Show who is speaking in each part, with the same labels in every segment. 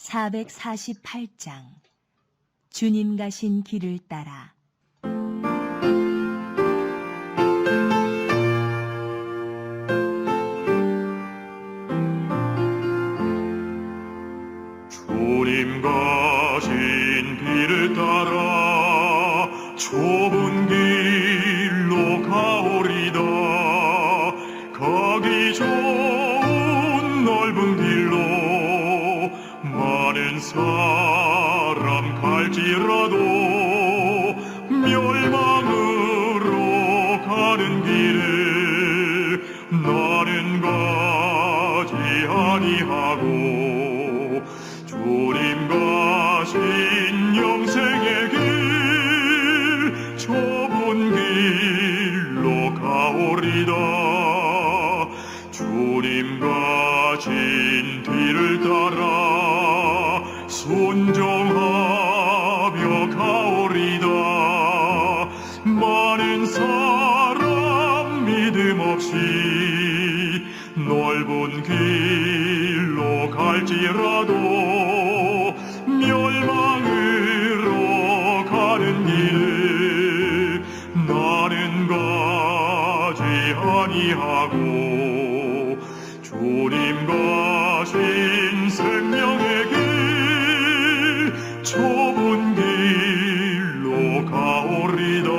Speaker 1: 448장 주님 가신 길을 따라.
Speaker 2: 주님 가신 길을 따라 좁은 길로 가오리다. 가기 좋은 넓은 길로 많은 사람 갈지라도 멸망으로 가는 길을 나는 가지 아니하고 주님 가신 영생의 길 좁은 길로 가오리다. 주님 가신 뒤를 따라 순종하며 가오리다. 많은 사람 믿음 없이 넓은 길로 갈지라도 멸망으로 가는 길 나는 가지 아니하고 주님 가신 생명의 길 좁은 길로 가오리다.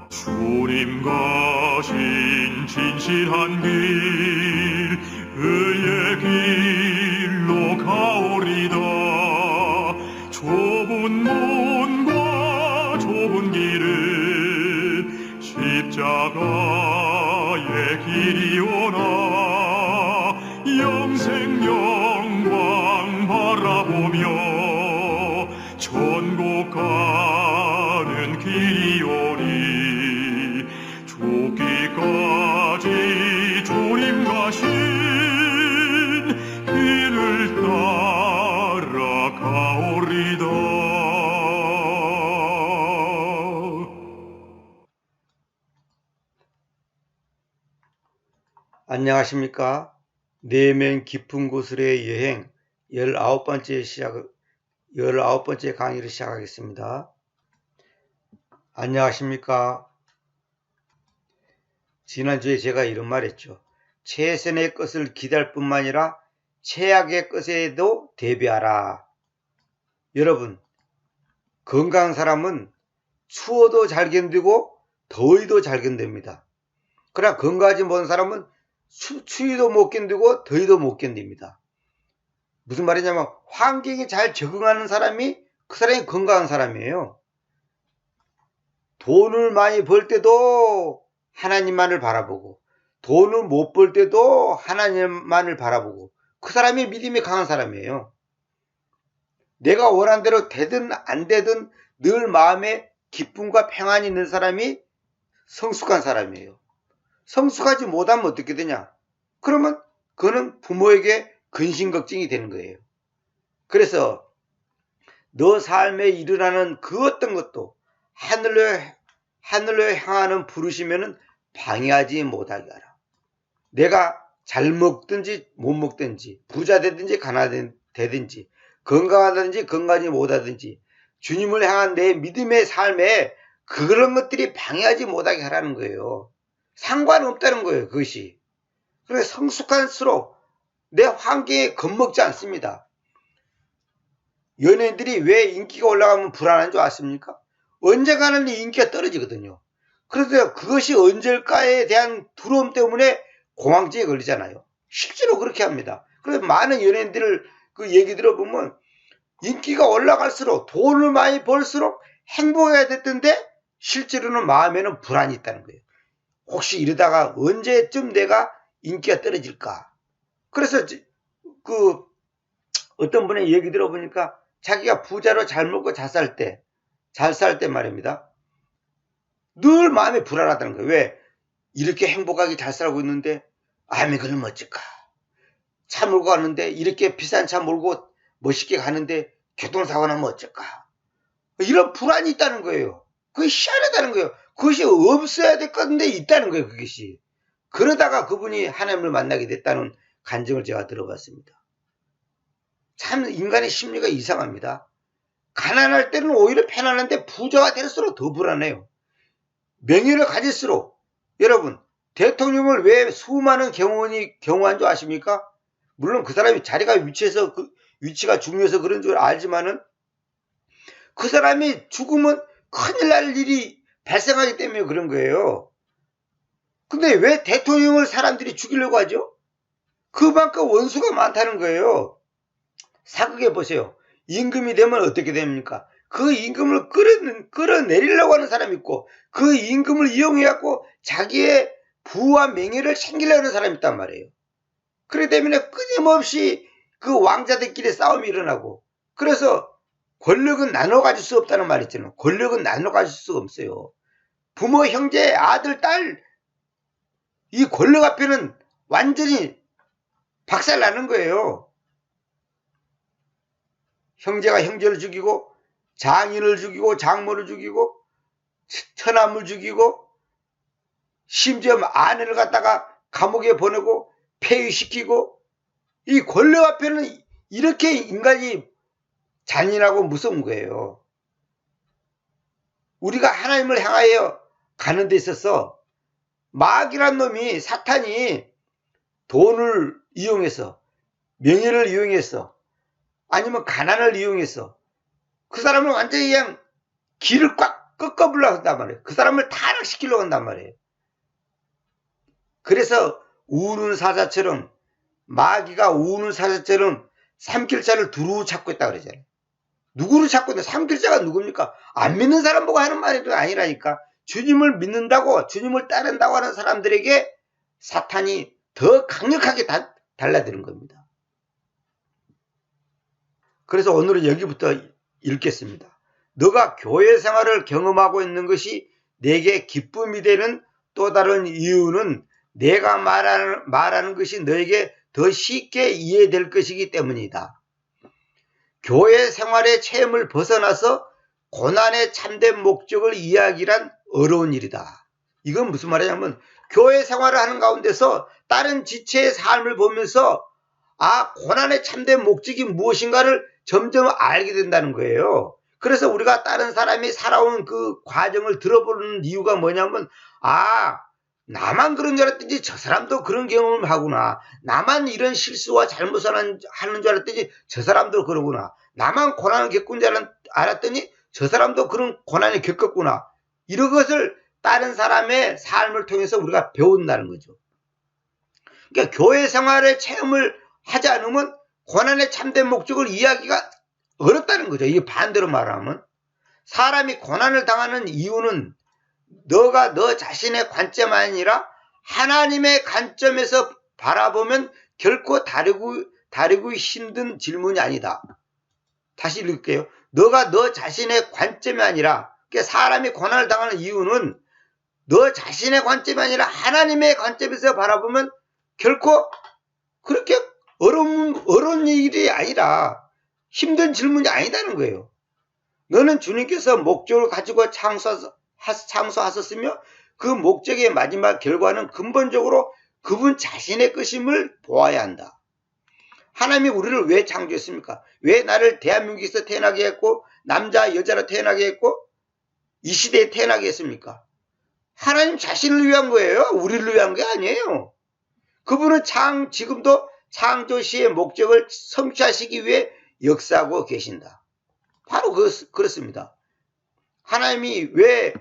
Speaker 2: 주님 가신 진실한 길 의의 길로 가오리다. 좁은 문과 좁은 길은 십자가의 길이오나 영생 영광 바라보며 천국 가는 길이오니 죽기까지 주님 가신 길을 따라 가오리다.
Speaker 3: 안녕하십니까? 내면 깊은 곳으로의 여행 19번째 강의를 시작하겠습니다. 안녕하십니까? 지난주에 제가 이런 말 했죠. 최선의 것을 기대할 뿐만 아니라 최악의 것에도 대비하라. 여러분, 건강한 사람은 추워도 잘 견디고 더위도 잘 견딥니다. 그러나 건강하지 못한 사람은 추위도 못 견디고 더위도 못 견딥니다. 무슨 말이냐면 환경에 잘 적응하는 사람이 그 사람이 건강한 사람이에요. 돈을 많이 벌 때도 하나님만을 바라보고 돈을 못 벌 때도 하나님만을 바라보고 그 사람이 믿음이 강한 사람이에요. 내가 원하는 대로 되든 안 되든 늘 마음에 기쁨과 평안이 있는 사람이 성숙한 사람이에요. 성숙하지 못하면 어떻게 되냐? 그러면 그는 부모에게 근심걱정이 되는 거예요. 그래서 너 삶에 일어나는 그 어떤 것도 하늘로 향하는 부르시면은 방해하지 못하게 하라. 내가 잘 먹든지 못 먹든지 부자 되든지 가난하든지 되든지 건강하든지 건강하지 못하든지 주님을 향한 내 믿음의 삶에 그런 것들이 방해하지 못하게 하라는 거예요. 상관없다는 거예요. 그것이. 그래서 성숙할수록 내 환경에 겁먹지 않습니다. 연예인들이 왜 인기가 올라가면 불안한 줄 아십니까? 언젠가는 인기가 떨어지거든요. 그래서 그것이 언제일까에 대한 두려움 때문에 공황증에 걸리잖아요. 실제로 그렇게 합니다. 그래서 많은 연예인들을 그 얘기 들어보면 인기가 올라갈수록 돈을 많이 벌수록 행복해야 됐던데 실제로는 마음에는 불안이 있다는 거예요. 혹시 이러다가 언제쯤 내가 인기가 떨어질까? 그래서 그 어떤 분의 얘기 들어보니까 자기가 부자로 잘 먹고 잘 살 때 말입니다. 늘 마음이 불안하다는 거예요. 왜? 이렇게 행복하게 잘 살고 있는데 그러면 어쩔까? 차 몰고 가는데 이렇게 비싼 차 몰고 멋있게 가는데 교통사고 나면 어쩔까? 이런 불안이 있다는 거예요. 그게 희한하다는 거예요. 그것이 없어야 될 건데 있다는 거예요. 그것이. 그러다가 그분이 하나님을 만나게 됐다는 간증을 제가 들어봤습니다. 참 인간의 심리가 이상합니다. 가난할 때는 오히려 편안한데 부자가 될수록 더 불안해요. 명예를 가질수록, 여러분, 대통령을 왜 수많은 경호원이 경호한 줄 아십니까? 물론 그 사람이 위치가 중요해서 그런 줄 알지만은 그 사람이 죽으면 큰일 날 일이 발생하기 때문에 그런 거예요. 근데 왜 대통령을 사람들이 죽이려고 하죠? 그만큼 원수가 많다는 거예요. 생각해 보세요. 임금이 되면 어떻게 됩니까? 그 임금을 끌어내리려고 하는 사람이 있고, 그 임금을 이용해갖고 자기의 부와 명예를 챙기려고 하는 사람이 있단 말이에요. 그렇기 때문에 끊임없이 그 왕자들끼리 싸움이 일어나고, 그래서 권력은 나눠 가질 수 없다는 말이 있잖아요. 권력은 나눠 가질 수가 없어요. 부모, 형제, 아들, 딸, 이 권력 앞에는 완전히 박살나는 거예요. 형제가 형제를 죽이고, 장인을 죽이고, 장모를 죽이고, 처남을 죽이고, 심지어 아내를 갖다가 감옥에 보내고 폐위시키고, 이 권력 앞에는 이렇게 인간이 잔인하고 무서운 거예요. 우리가 하나님을 향하여 가는 데 있어서 마귀란 놈이, 사탄이 돈을 이용해서, 명예를 이용해서, 아니면 가난을 이용해서 그 사람을 완전히 그냥 길을 꽉 꺾어보려고 한단 말이에요. 그 사람을 타락시키려고 한단 말이에요. 그래서 우는 사자처럼, 마귀가 우는 사자처럼 삼킬자를 두루 찾고 있다 그러잖아요. 누구를 찾고 있나? 삼킬자가 누굽니까? 안 믿는 사람 보고 하는 말이 아니라니까. 주님을 믿는다고, 주님을 따른다고 하는 사람들에게 사탄이 더 강력하게 달라드는 겁니다. 그래서 오늘은 여기부터 읽겠습니다. 너가 교회 생활을 경험하고 있는 것이 내게 기쁨이 되는 또 다른 이유는 내가 말하는 것이 너에게 더 쉽게 이해될 것이기 때문이다. 교회 생활의 체험을 벗어나서 고난의 참된 목적을 이야기란 어려운 일이다. 이건 무슨 말이냐면, 교회 생활을 하는 가운데서 다른 지체의 삶을 보면서 고난의 참된 목적이 무엇인가를 점점 알게 된다는 거예요. 그래서 우리가 다른 사람이 살아오는 그 과정을 들어보는 이유가 뭐냐면, 나만 그런 줄 알았더니 저 사람도 그런 경험을 하구나. 나만 이런 실수와 잘못을 하는 줄 알았더니 저 사람도 그러구나. 나만 고난을 겪은 줄 알았더니 저 사람도 그런 고난을 겪었구나. 이런 것을 다른 사람의 삶을 통해서 우리가 배운다는 거죠. 그러니까 교회 생활의 체험을 하지 않으면 고난의 참된 목적을 이야기가 어렵다는 거죠. 이게 반대로 말하면, 사람이 고난을 당하는 이유는 너가 너 자신의 관점이 아니라 하나님의 관점에서 바라보면 결코 다루기 힘든 질문이 아니다. 다시 읽을게요. 너가 너 자신의 관점이 아니라, 그러니까 사람이 고난을 당하는 이유는 너 자신의 관점이 아니라 하나님의 관점에서 바라보면 결코 그렇게 어려운 일이 아니라 힘든 질문이 아니다는 거예요. 너는 주님께서 목적을 가지고 창조하셨으며 그 목적의 마지막 결과는 근본적으로 그분 자신의 것임을 보아야 한다. 하나님이 우리를 왜 창조했습니까? 왜 나를 대한민국에서 태어나게 했고 남자 여자로 태어나게 했고 이 시대에 태어나게 했습니까? 하나님 자신을 위한 거예요. 우리를 위한 게 아니에요. 그분은 지금도 창조 시의 목적을 성취하시기 위해 역사하고 계신다. 바로 그렇습니다. 하나님이 왜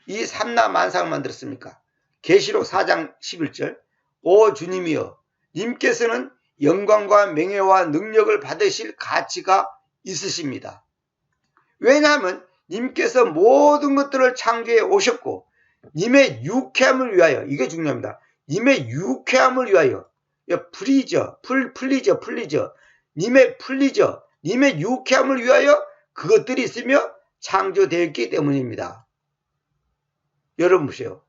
Speaker 3: 이 삼라 만상을 만들었습니까? 계시록 4장 11절 오 주님이여, 님께서는 영광과 명예와 능력을 받으실 가치가 있으십니다. 왜냐하면 님께서 모든 것들을 창조해 오셨고 님의 유쾌함을 위하여, 이게 중요합니다. 님의 유쾌함을 위하여, 플리저, 님의 유쾌함을 위하여 그것들이 있으며 창조되었기 때문입니다. 여러분 보세요.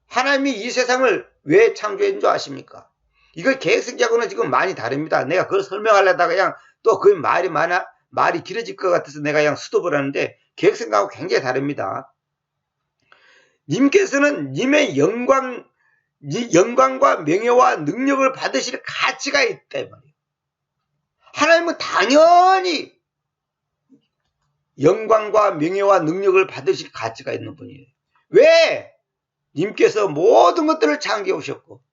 Speaker 3: 하나님이 이 세상을 왜 창조했는 줄 아십니까? 이거 계획성하고는 지금 많이 다릅니다. 내가 그걸 설명하려다가 그냥 또 그 말이 길어질 것 같아서 내가 그냥 스톱을 하는데, 계획성하고 굉장히 다릅니다. 님께서는 님의 영광과 명예와 능력을 받으실 가치가 있다 말이에요. 하나님은 당연히 영광과 명예와 능력을 받으실 가치가 있는 분이에요. 왜? 님께서 모든 것들을 창조해 오셨고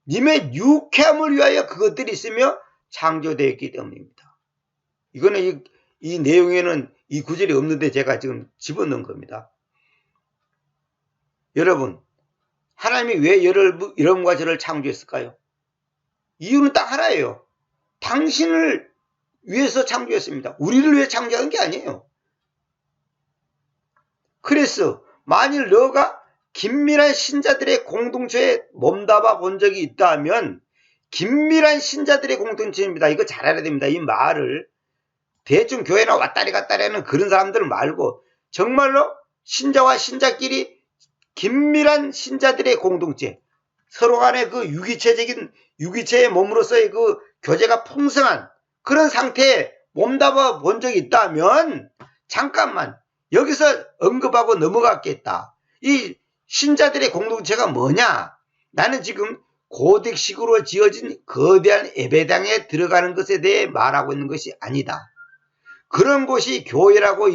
Speaker 3: 님의 유쾌함을 위하여 그것들이 있으며 창조되었기 때문입니다. 이거는 이 내용에는 이 구절이 없는데 제가 지금 집어넣은 겁니다. 여러분, 하나님이 왜 여러분과 저를 창조했을까요? 이유는 딱 하나예요. 당신을 위해서 창조했습니다. 우리를 위해 창조한 게 아니에요. 그래서 만일 너가 긴밀한 신자들의 공동체에 몸담아 본 적이 있다면 긴밀한 신자들의 공동체입니다. 이거 잘 알아야 됩니다. 이 말을 대충 교회나 왔다리 갔다리 하는 그런 사람들 말고 정말로 신자와 신자끼리 긴밀한 신자들의 공동체, 서로 간의 그 유기체의 몸으로서의 그 교제가 풍성한 그런 상태에 몸담아 본 적이 있다면 잠깐만 여기서 언급하고 넘어갔겠다. 이 신자들의 공동체가 뭐냐? 나는 지금 고딕식으로 지어진 거대한 예배당에 들어가는 것에 대해 말하고 있는 것이 아니다. 그런 곳이 교회라고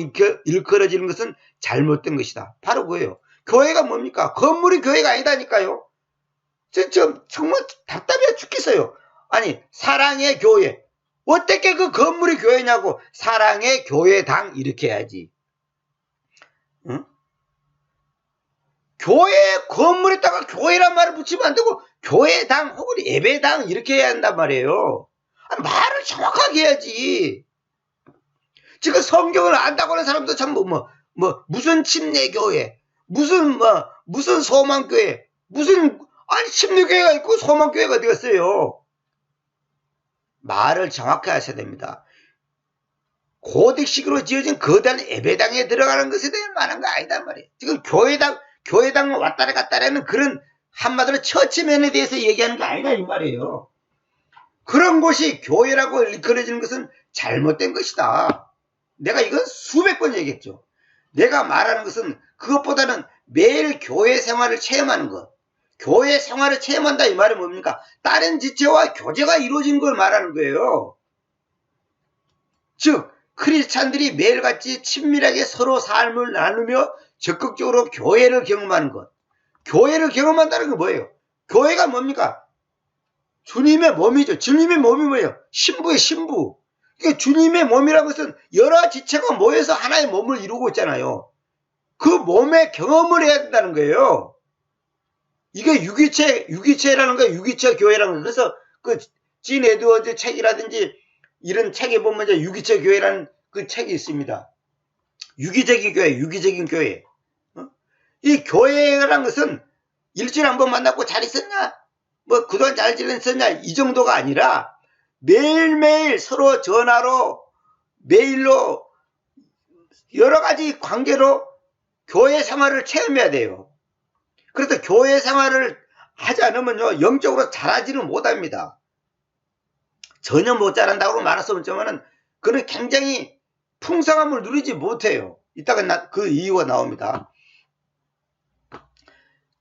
Speaker 3: 일컬어지는 것은 잘못된 것이다. 바로 그거예요. 교회가 뭡니까? 건물이 교회가 아니다니까요. 정말 답답해 죽겠어요. 아니, 사랑의 교회. 어떻게 그 건물이 교회냐고. 사랑의 교회당 이렇게 해야지. 응? 교회 건물에다가 교회란 말을 붙이면 안 되고 교회당 혹은 예배당 이렇게 해야 한단 말이에요. 아니, 말을 정확하게 해야지. 지금 성경을 안다고 하는 사람도 참 무슨 침례교회, 무슨 소망교회, 아니 침례교회가 있고 소망교회가 어디 갔어요? 말을 정확히 하셔야 됩니다. 고딕식으로 지어진 거대한 예배당에 들어가는 것에 대해 말한 거 아니단 말이에요. 지금 교회당 왔다리 갔다리 하는 그런 한마디로 처치면에 대해서 얘기하는 게 아니다 이 말이에요. 그런 곳이 교회라고 일컬어지는 것은 잘못된 것이다. 내가 이건 수백 번 얘기했죠. 내가 말하는 것은 그것보다는 매일 교회 생활을 체험하는 것. 교회 생활을 체험한다 이 말은 뭡니까? 다른 지체와 교제가 이루어진 걸 말하는 거예요. 즉 크리스찬들이 매일같이 친밀하게 서로 삶을 나누며 적극적으로 교회를 경험하는 것. 교회를 경험한다는 건 뭐예요? 교회가 뭡니까? 주님의 몸이죠. 주님의 몸이 뭐예요? 신부의 신부. 그러니까 주님의 몸이라는 것은 여러 지체가 모여서 하나의 몸을 이루고 있잖아요. 그 몸의 경험을 해야 된다는 거예요. 이게 유기체라는 거예요. 유기체 교회라는 거예요. 그래서 그 진 에드워즈 책이라든지 이런 책에 보면 이제 유기체 교회라는 그 책이 있습니다. 유기적인 교회. 이 교회라는 것은 일주일에 한 번 만나고 잘 있었냐? 그동안 잘 지냈었냐? 이 정도가 아니라 매일매일 서로 전화로, 메일로 여러 가지 관계로 교회 생활을 체험해야 돼요. 그래서 교회 생활을 하지 않으면요, 영적으로 자라지는 못합니다. 전혀 못 자란다고 말할 수 없지만은, 그는 굉장히 풍성함을 누리지 못해요. 이따가 그 이유가 나옵니다.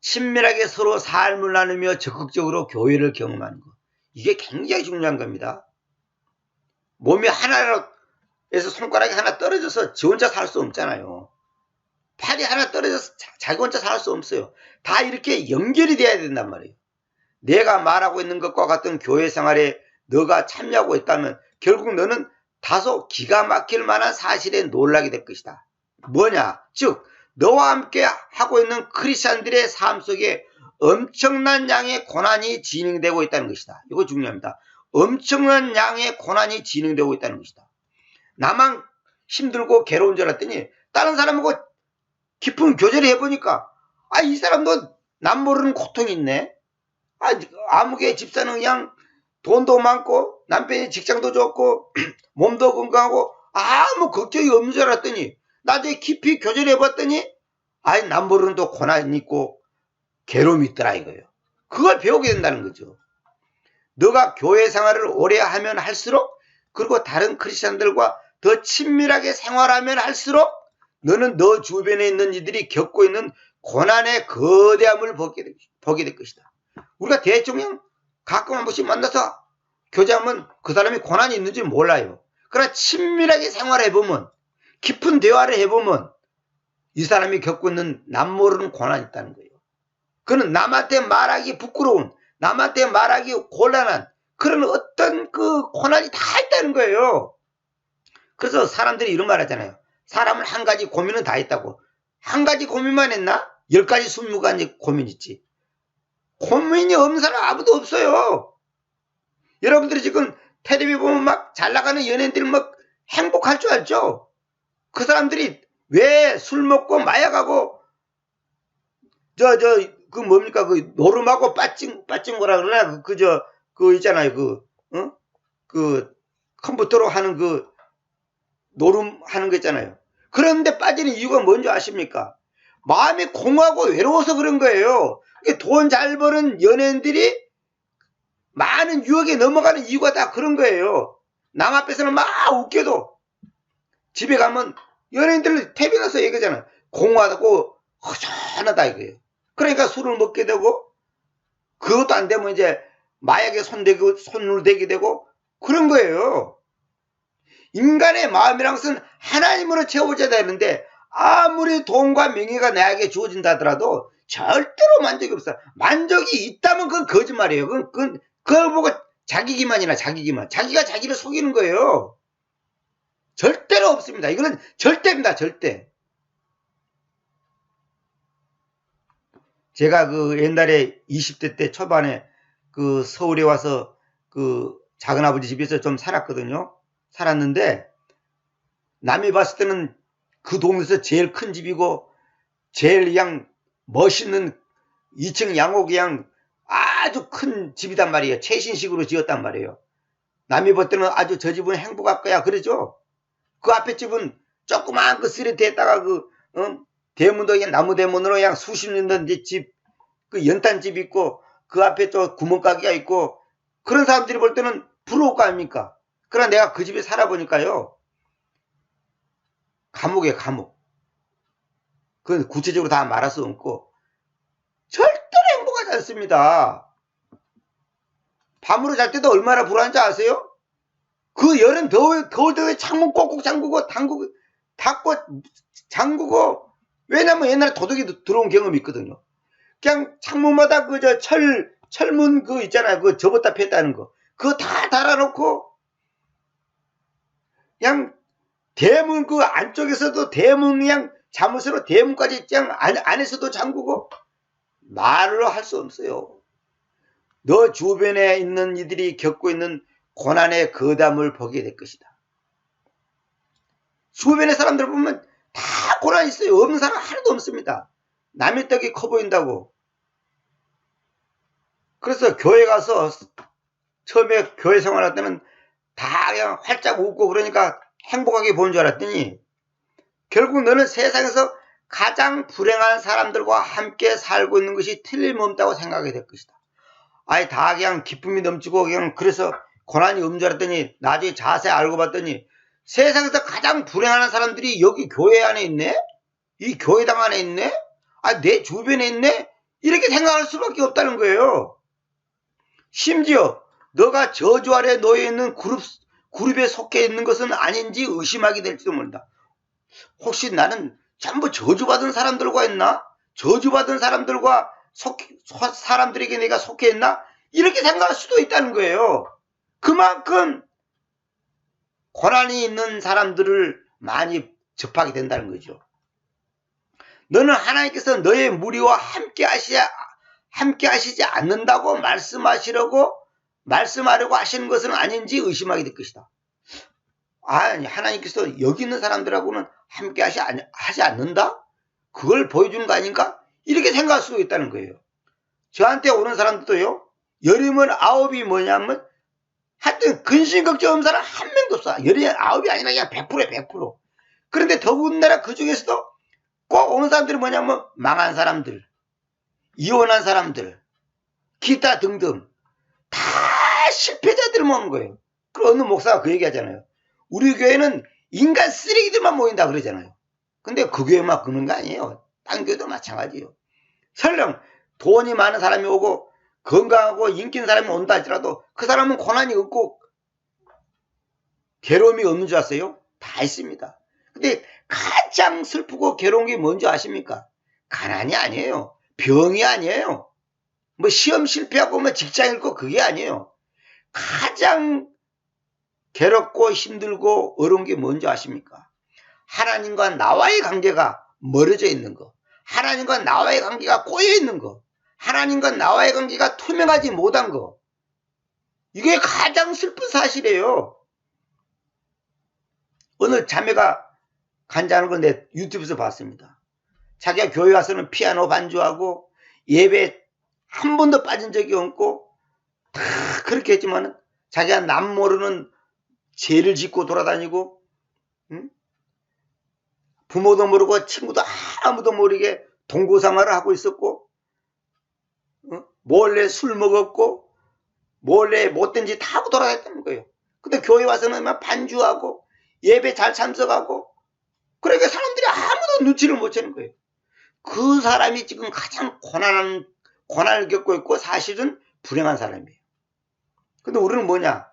Speaker 3: 친밀하게 서로 삶을 나누며 적극적으로 교회를 경험하는 것. 이게 굉장히 중요한 겁니다. 몸이 하나에서 손가락이 하나 떨어져서 지 혼자 살 수 없잖아요. 팔이 하나 떨어져서 자기 혼자 살 수 없어요. 다 이렇게 연결이 돼야 된단 말이에요. 내가 말하고 있는 것과 같은 교회 생활에 너가 참여하고 있다면 결국 너는 다소 기가 막힐 만한 사실에 놀라게 될 것이다. 뭐냐? 즉 너와 함께 하고 있는 크리스찬들의 삶 속에 엄청난 양의 고난이 진행되고 있다는 것이다. 이거 중요합니다. 엄청난 양의 고난이 진행되고 있다는 것이다. 나만 힘들고 괴로운 줄 알았더니 다른 사람하고 깊은 교제를 해보니까 이 사람도 남 모르는 고통이 있네. 아무개 집사는 그냥 돈도 많고 남편이 직장도 좋고 몸도 건강하고 아무 걱정이 없는 줄 알았더니 나중에 깊이 교제를 해봤더니 남 모르는 또 고난이 있고 괴로움이 있더라 이거예요. 그걸 배우게 된다는 거죠. 너가 교회 생활을 오래 하면 할수록, 그리고 다른 크리스찬들과 더 친밀하게 생활하면 할수록 너는 너 주변에 있는 이들이 겪고 있는 고난의 거대함을 보게 될 것이다. 우리가 대충 가끔 한 번씩 만나서 교제하면 그 사람이 고난이 있는지 몰라요. 그러나 친밀하게 생활해보면, 깊은 대화를 해보면 이 사람이 겪고 있는 남 모르는 고난이 있다는 거예요. 그는 남한테 말하기 부끄러운, 남한테 말하기 곤란한 그런 어떤 그 고난이 다 있다는 거예요. 그래서 사람들이 이런 말 하잖아요. 사람은 한 가지 고민은 다 있다고. 한 가지 고민만 했나? 10가지 20가지 고민 있지. 고민이 없는 사람 아무도 없어요. 여러분들이 지금 텔레비 보면 막 잘 나가는 연예인들 막 행복할 줄 알죠? 그 사람들이 왜 술 먹고 마약하고 그 뭡니까 그 노름하고 빠찡 거라 그러나 그 있잖아요 그 컴퓨터로 하는 그 노름 하는 거 있잖아요. 그런데 빠지는 이유가 뭔지 아십니까? 마음이 공하고 외로워서 그런 거예요. 돈 잘 버는 연예인들이 많은 유혹에 넘어가는 이유가 다 그런 거예요. 남 앞에서는 막 웃겨도 집에 가면 연예인들 TV 나서 얘기하잖아요. 공하고 허전하다 이거예요. 그러니까 술을 먹게 되고 그것도 안 되면 이제 마약에 손을 대게 되고 그런 거예요. 인간의 마음이란 것은 하나님으로 채워져야 되는데 아무리 돈과 명예가 나에게 주어진다 하더라도 절대로 만족이 없어. 만족이 있다면 그건 거짓말이에요. 그걸 보고 자기 기만이나 자기 기만. 자기가 자기를 속이는 거예요. 절대로 없습니다. 이거는 절대입니다. 절대. 제가 그 옛날에 20대 때 초반에 그 서울에 와서 그 작은아버지 집에서 좀 살았거든요. 살았는데 남이 봤을 때는 그 동네에서 제일 큰 집이고 제일 그냥 멋있는 2층 양옥 그냥 아주 큰 집이단 말이에요. 최신식으로 지었단 말이에요. 남이 볼 때는 아주 저 집은 행복할 거야 그러죠. 그 앞에 집은 조그마한 그 쓰레기에다가 대문도 그냥 나무 대문으로 그냥 수십 년 된 집, 그 연탄집 있고 그 앞에 또 구멍가게가 있고 그런 사람들이 볼 때는 부러울 거 아닙니까? 그러나 내가 그 집에 살아보니까요. 감옥이에요, 감옥. 그건 구체적으로 다 말할 수 없고 절대로 행복하지 않습니다. 밤으로 잘 때도 얼마나 불안한지 아세요? 그 여름 더울 때 창문 꼭꼭 닫고 잠그고 왜냐면 옛날에 도둑이 들어온 경험이 있거든요. 그냥 창문마다 철문 그 있잖아요. 그 접었다 폈다는 거. 그거 다 달아놓고 그냥 대문 그 안쪽에서도 대문 그냥 잠옷으로 대문까지 그냥 안에서도 잠그고 말로 할 수 없어요. 너 주변에 있는 이들이 겪고 있는 고난의 거담을 보게 될 것이다. 주변의 사람들 보면 다 고난이 있어요. 없는 사람 하나도 없습니다. 남의 떡이 커 보인다고. 그래서 교회 가서 처음에 교회 생활할 때는 다 그냥 활짝 웃고 그러니까 행복하게 보는 줄 알았더니 결국 너는 세상에서 가장 불행한 사람들과 함께 살고 있는 것이 틀림없다고 생각하게 될 것이다. 아니 다 그냥 기쁨이 넘치고 그냥 그래서 고난이 없는 줄 알았더니 나중에 자세히 알고 봤더니 세상에서 가장 불행한 사람들이 여기 교회 안에 있네? 이 교회당 안에 있네? 아, 내 주변에 있네? 이렇게 생각할 수밖에 없다는 거예요. 심지어 너가 저주 아래 놓여 있는 그룹에 속해 있는 것은 아닌지 의심하게 될지도 모른다. 혹시 나는 전부 저주받은 사람들과 있나? 저주받은 사람들과 사람들에게 내가 속해 있나? 이렇게 생각할 수도 있다는 거예요. 그만큼 고난이 있는 사람들을 많이 접하게 된다는 거죠. 너는 하나님께서 너의 무리와 함께 하시지 않는다고 말씀하려고 하시는 것은 아닌지 의심하게 될 것이다. 아니, 하나님께서 여기 있는 사람들하고는 함께 하지 않는다? 그걸 보여주는 거 아닌가? 이렇게 생각할 수도 있다는 거예요. 저한테 오는 사람들도요, 여름은 9이 뭐냐면, 하여튼 근심 걱정 없는 사람 한 명도 없어. 여름이 9이 아니라 그냥 100%야, 100%. 그런데 더군다나 그 중에서도 꼭 오는 사람들이 뭐냐면, 망한 사람들, 이혼한 사람들, 기타 등등, 다 실패자들만 오는 거예요. 그 어느 목사가 그 얘기 하잖아요. 우리 교회는 인간 쓰레기들만 모인다 그러잖아요. 근데 그 교회만 그런 거 아니에요. 딴 교회도 마찬가지예요. 설령 돈이 많은 사람이 오고 건강하고 인기 있는 사람이 온다 할지라도 그 사람은 고난이 없고 괴로움이 없는 줄 아세요? 다 있습니다. 근데 가장 슬프고 괴로운 게 뭔지 아십니까? 가난이 아니에요. 병이 아니에요. 뭐 시험 실패하고 뭐 직장 잃고 그게 아니에요. 가장 괴롭고 힘들고 어려운 게 뭔지 아십니까? 하나님과 나와의 관계가 멀어져 있는 거. 하나님과 나와의 관계가 꼬여 있는 거. 하나님과 나와의 관계가 투명하지 못한 거. 이게 가장 슬픈 사실이에요. 오늘 자매가 간증하는 걸 내 유튜브에서 봤습니다. 자기가 교회 와서는 피아노 반주하고 예배 한 번도 빠진 적이 없고 다 그렇게 했지만 자기가 남 모르는 죄를 짓고 돌아다니고 부모도 모르고 친구도 아무도 모르게 동고생활을 하고 있었고 몰래 술 먹었고 몰래 못된 짓 다 하고 돌아다녔다는 거예요. 근데 교회 와서는 막 반주하고 예배 잘 참석하고 그러니까 사람들이 아무도 눈치를 못 채는 거예요. 그 사람이 지금 가장 고난을 겪고 있고 사실은 불행한 사람이에요. 근데 우리는 뭐냐?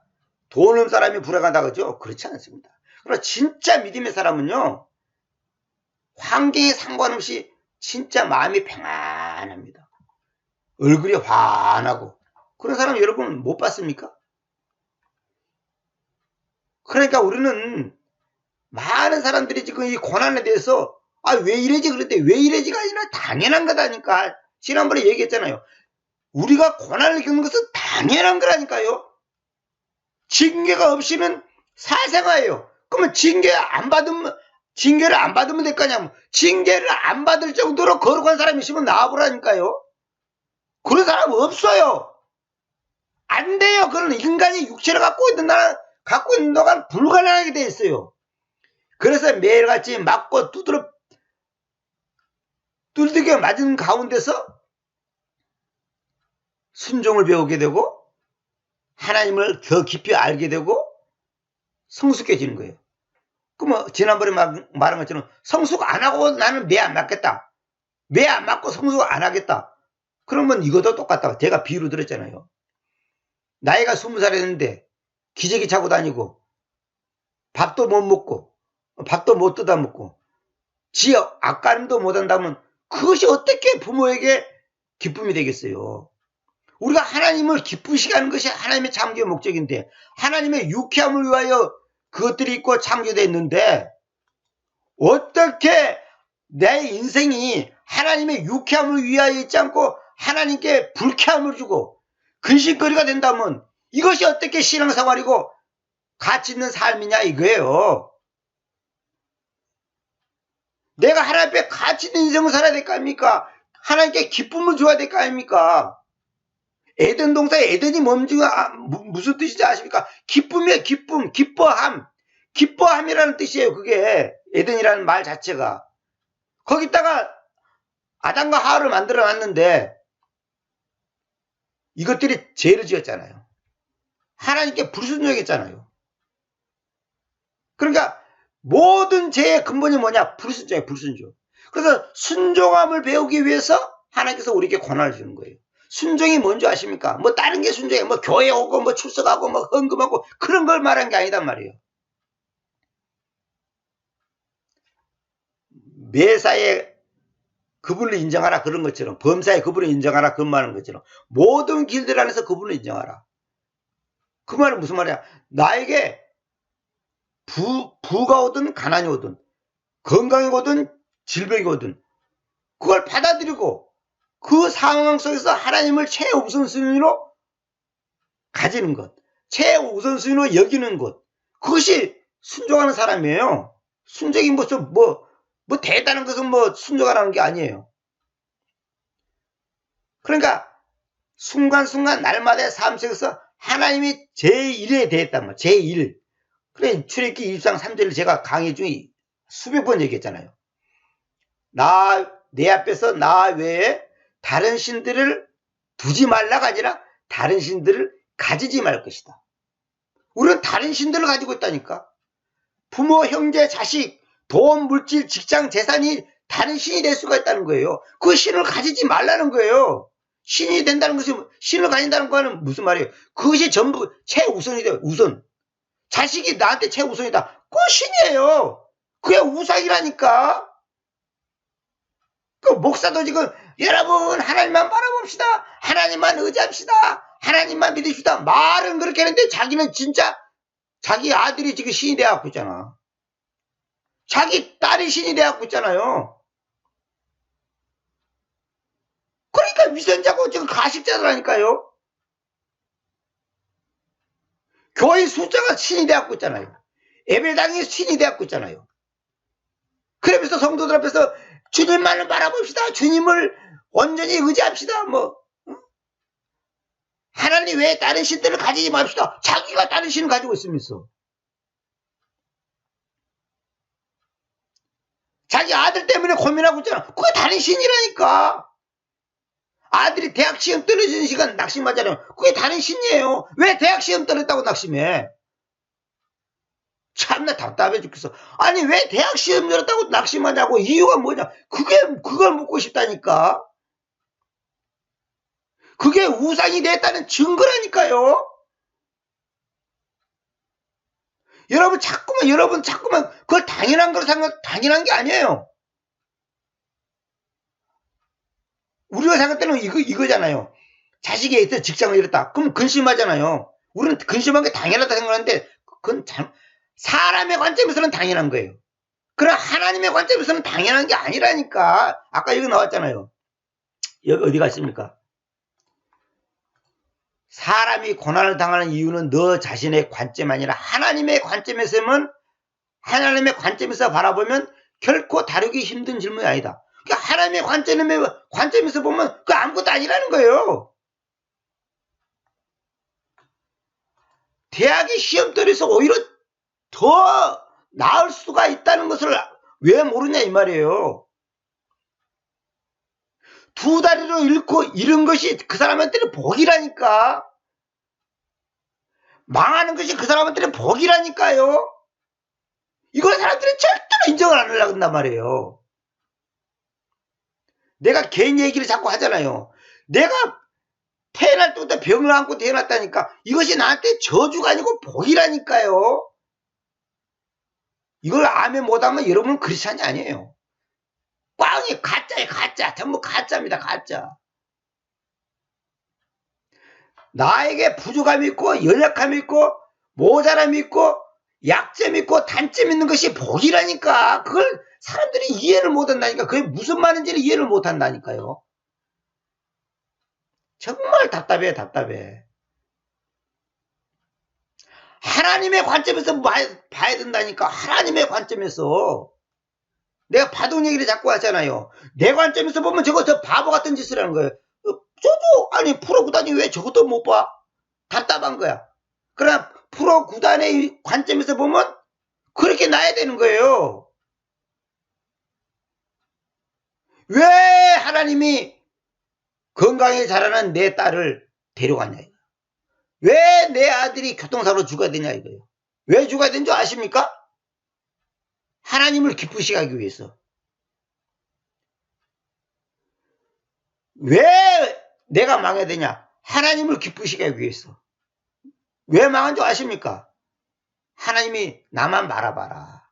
Speaker 3: 돈 없는 사람이 불행하다 그러죠? 그렇지 않습니다. 그러나 진짜 믿음의 사람은요. 환경에 상관없이 진짜 마음이 평안합니다. 얼굴이 환하고 그런 사람 여러분 못 봤습니까? 그러니까 우리는 많은 사람들이 지금 이 고난에 대해서 왜 이래지 그랬대 왜 이래지가 아니라 당연한 거다니까. 지난번에 얘기했잖아요. 우리가 고난을 겪는 것은 당연한 거라니까요. 징계가 없이는 사생아예요. 그러면 징계를 안 받으면 될 거냐? 징계를 안 받을 정도로 거룩한 사람이 있으면 나와보라니까요. 그런 사람 없어요. 안 돼요. 그런 인간이 육체를 갖고 있는 동안 불가능하게 돼 있어요. 그래서 매일같이 맞고 뚫리게 맞은 가운데서 순종을 배우게 되고 하나님을 더 깊이 알게 되고 성숙해지는 거예요. 그러면 지난번에 말한 것처럼 성숙 안 하고 나는 매 안 맞겠다. 매 안 맞고 성숙 안 하겠다. 그러면 이것도 똑같다. 제가 비유로 들었잖아요. 나이가 20살 했는데 기저귀 차고 다니고 밥도 못 먹고 밥도 못 뜯어 먹고 지 앞가림도 못 한다면 그것이 어떻게 부모에게 기쁨이 되겠어요. 우리가 하나님을 기쁘시게 하는 것이 하나님의 창조의 목적인데 하나님의 유쾌함을 위하여 그것들이 있고 창조됐는데 어떻게 내 인생이 하나님의 유쾌함을 위하여 있지 않고 하나님께 불쾌함을 주고 근심거리가 된다면 이것이 어떻게 신앙생활이고 가치 있는 삶이냐 이거예요. 내가 하나님 앞에 가치 있는 인생을 살아야 될 거 아닙니까? 하나님께 기쁨을 줘야 될 거 아닙니까? 에덴 동산에 에덴이 무슨 뜻인지 아십니까? 기쁨이에요. 기쁨, 기뻐함. 기뻐함이라는 뜻이에요. 그게 에덴이라는 말 자체가. 거기다가 아담과 하와를 만들어 놨는데 이것들이 죄를 지었잖아요. 하나님께 불순종했잖아요. 그러니까 모든 죄의 근본이 뭐냐? 불순종이에요. 불순종. 그래서 순종함을 배우기 위해서 하나님께서 우리에게 권한을 주는 거예요. 순종이 뭔지 아십니까? 뭐 다른 게 순종이에요. 뭐 교회 오고 뭐 출석하고 뭐 헌금하고 그런 걸 말한 게 아니단 말이에요. 매사에 그분을 인정하라 그런 것처럼 범사에 그분을 인정하라 그 말하는 것처럼 모든 길들 안에서 그분을 인정하라. 그 말은 무슨 말이야? 나에게 부가 오든 가난이 오든 건강이 오든 질병이 오든 그걸 받아들이고 그 상황 속에서 하나님을 최우선순위로 가지는 것, 최우선순위로 여기는 것, 그것이 순종하는 사람이에요. 순종이 무슨 뭐 대단한 것은 뭐 순종하라는 게 아니에요. 그러니까 순간순간 날마다의 삶 속에서 하나님이 제1에 대했단 말이에요. 제1. 그래 출애굽기 23장 3절을 제가 강의 중에 수백 번 얘기했잖아요. 내 앞에서 나 외에 다른 신들을 두지 말라가 아니라 다른 신들을 가지지 말 것이다. 우리는 다른 신들을 가지고 있다니까. 부모, 형제, 자식, 돈, 물질, 직장, 재산이 다른 신이 될 수가 있다는 거예요. 그 신을 가지지 말라는 거예요. 신이 된다는 것이, 신을 가진다는 거는 무슨 말이에요? 그것이 전부 최우선이 돼요. 우선. 자식이 나한테 최우선이다. 그거 신이에요. 그게 우상이라니까. 그 목사도 지금 여러분 하나님만 바라봅시다. 하나님만 의지합시다. 하나님만 믿읍시다. 말은 그렇게 하는데 자기는 진짜 자기 아들이 지금 신이 돼갖고 있잖아. 자기 딸이 신이 돼갖고 있잖아요. 그러니까 위선자고 지금 가식자들하니까요. 교회 숫자가 신이 돼갖고 있잖아요. 예배당이 신이 돼갖고 있잖아요. 그러면서 성도들 앞에서 주님만을 바라봅시다. 주님을 온전히 의지합시다. 뭐 하나님 외에 다른 신들을 가지지 맙시다. 자기가 다른 신을 가지고 있으면서 자기 아들 때문에 고민하고 있잖아. 그게 다른 신이라니까. 아들이 대학 시험 떨어지는 시간 낙심하잖아요. 그게 다른 신이에요. 왜 대학 시험 떨었다고 낙심해? 참나 답답해 죽겠어. 아니 왜 대학 시험 떨었다고 낙심하냐고. 이유가 뭐냐. 그걸 묻고 싶다니까. 그게 우상이 됐다는 증거라니까요. 여러분 자꾸만 그걸 당연한 걸 당연한 게 아니에요. 우리가 생각할 때는 이거잖아요. 자식이 있어 직장을 잃었다. 그럼 근심하잖아요. 우리는 근심한 게 당연하다 생각하는데 그건 사람의 관점에서는 당연한 거예요. 그러나 하나님의 관점에서는 당연한 게 아니라니까. 아까 여기 나왔잖아요. 여기 어디 갔습니까? 사람이 고난을 당하는 이유는 너 자신의 관점 아니라 하나님의 관점에서는 하나님의 관점에서 바라보면 결코 다루기 힘든 질문이 아니다. 그러니까 하나님의 관점에서 보면 그 아무것도 아니라는 거예요. 대학이 시험 떨어서 오히려 더 나을 수가 있다는 것을 왜 모르냐 이 말이에요. 두 다리로 잃은 것이 그 사람한테는 복이라니까. 망하는 것이 그 사람한테는 복이라니까요. 이걸 사람들이 절대로 인정을 안 하려고 한단 말이에요. 내가 개인 얘기를 자꾸 하잖아요. 내가 태어날 때부터 병을 안고 태어났다니까. 이것이 나한테 저주가 아니고 복이라니까요. 이걸 아멘 못하면 여러분은 크리스찬이 아니에요. 꽝이 가짜예요. 가짜. 전부 가짜입니다. 가짜. 나에게 부족함이 있고 연약함이 있고 모자람이 있고 약점이 있고 단점이 있는 것이 복이라니까. 그걸 사람들이 이해를 못한다니까. 그게 무슨 말인지를 이해를 못한다니까요. 정말 답답해. 하나님의 관점에서 봐야 된다니까. 하나님의 관점에서. 내가 바둑 얘기를 자꾸 하잖아요. 내 관점에서 보면 저거 저 바보 같은 짓을 하는 거예요. 저도 아니 프로 구단이 왜 저것도 못 봐? 답답한 거야. 그러나 프로 구단의 관점에서 보면 그렇게 나야 되는 거예요. 왜 하나님이 건강히 자라는 내 딸을 데려갔냐 이거야. 왜 내 아들이 교통사고로 죽어야 되냐 이거예요. 왜 죽어야 되는 줄 아십니까? 하나님을 기쁘시게 하기 위해서. 왜 내가 망해야 되냐? 하나님을 기쁘시게 하기 위해서. 왜 망한 줄 아십니까? 하나님이 나만 바라봐라.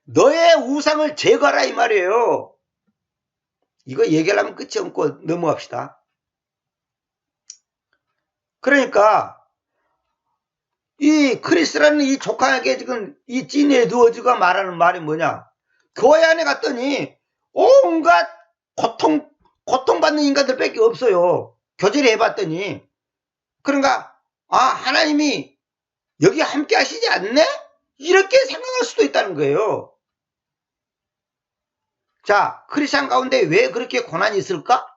Speaker 3: 너의 우상을 제거하라 이 말이에요. 이거 얘기하려면 끝이 없고 넘어갑시다. 그러니까 이 크리스라는 이 조카에게 지금 이 찐 에드워즈가 말하는 말이 뭐냐? 교회 안에 갔더니 온갖 고통받는 인간들밖에 없어요. 교제를 해봤더니. 그러니까 하나님이 여기 함께 하시지 않네? 이렇게 생각할 수도 있다는 거예요. 자, 크리스찬 가운데 왜 그렇게 고난이 있을까?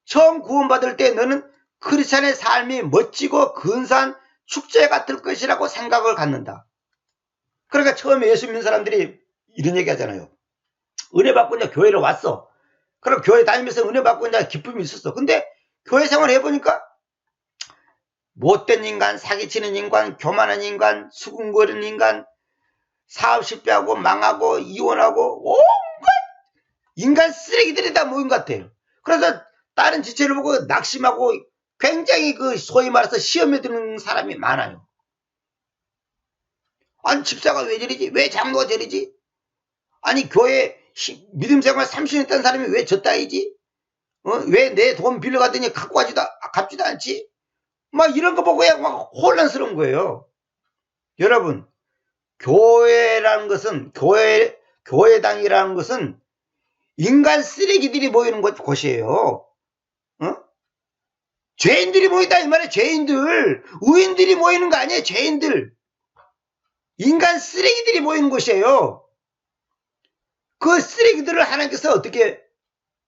Speaker 3: 처음 구원받을 때 너는 크리스찬의 삶이 멋지고 근사한 축제 같을 것이라고 생각을 갖는다. 그러니까 처음에 예수 믿는 사람들이 이런 얘기 하잖아요. 은혜 받고 이제 교회를 왔어. 그럼 교회 다니면서 은혜 받고 이제 기쁨이 있었어. 근데 교회 생활 해보니까 못된 인간, 사기치는 인간, 교만한 인간, 수군거리는 인간, 사업 실패하고 망하고 이혼하고 온갖 인간 쓰레기들이 다 모인 것 같아요. 그래서 다른 지체를 보고 낙심하고 굉장히 그 소위 말해서 시험에 드는 사람이 많아요. 아니 집사가 왜 저리지? 왜 장로가 저리지? 아니 교회 믿음 생활 30년 했던 사람이 왜 저 따위지? 왜 내 돈 빌려갔더니 갖고 갚지도 않지? 막 이런 거 보고 그냥 막 혼란스러운 거예요. 여러분, 교회라는 것은 교회당이라는 것은 인간 쓰레기들이 모이는 곳이에요. 죄인들이 모이다 이 말이에요. 죄인들, 의인들이 모이는 거 아니에요. 죄인들, 인간 쓰레기들이 모이는 곳이에요. 그 쓰레기들을 하나님께서 어떻게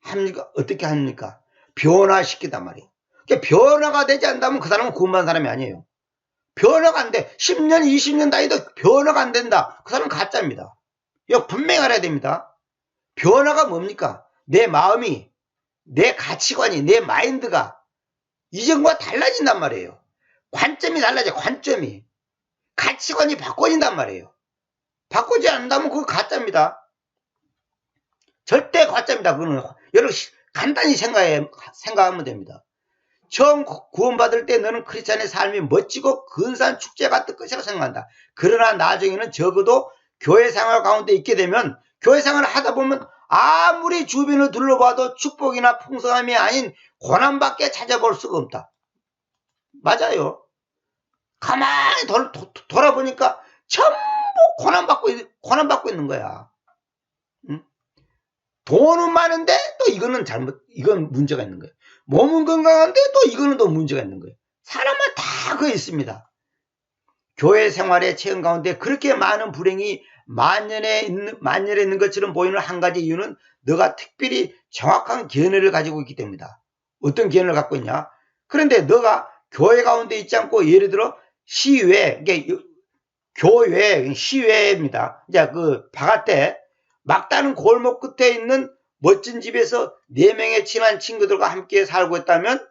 Speaker 3: 합니까? 변화시키단 말이에요. 그러니까 변화가 되지 않다면 그 사람은 구원받은 사람이 아니에요. 변화가 안 돼. 10년, 20년 다니도 변화가 안 된다. 그 사람은 가짜입니다. 이거 분명히 알아야 됩니다. 변화가 뭡니까? 내 마음이, 내 가치관이, 내 마인드가 이전과 달라진단 말이에요. 관점이 달라져. 관점이. 가치관이 바꿔진단 말이에요. 바꾸지 않는다면 그거 가짜입니다. 절대 가짜입니다. 그거는 여러분 간단히 생각하면 됩니다. 처음 구원받을 때 너는 크리스찬의 삶이 멋지고 근사한 축제 같을 것이라고 생각한다. 그러나 나중에는 적어도 교회 생활 가운데 있게 되면 교회 생활을 하다 보면 아무리 주변을 둘러봐도 축복이나 풍성함이 아닌 고난밖에 찾아볼 수가 없다. 맞아요. 가만히 돌아보니까 전부 고난받고 있는 거야. 돈은 많은데 또 이건 문제가 있는 거예요. 몸은 건강한데 또 이거는 또 문제가 있는 거예요. 사람은 다 그거 있습니다. 교회 생활의 체험 가운데 그렇게 많은 불행이 만연해 있는 것처럼 보이는 한 가지 이유는 너가 특별히 정확한 견해를 가지고 있기 때문이다. 어떤 견해를 갖고 있냐? 그런데 너가 교회 가운데 있지 않고 예를 들어 시외, 교회, 시외입니다. 이제 그 바깥에 막다른 골목 끝에 있는 멋진 집에서 4명의 친한 친구들과 함께 살고 있다면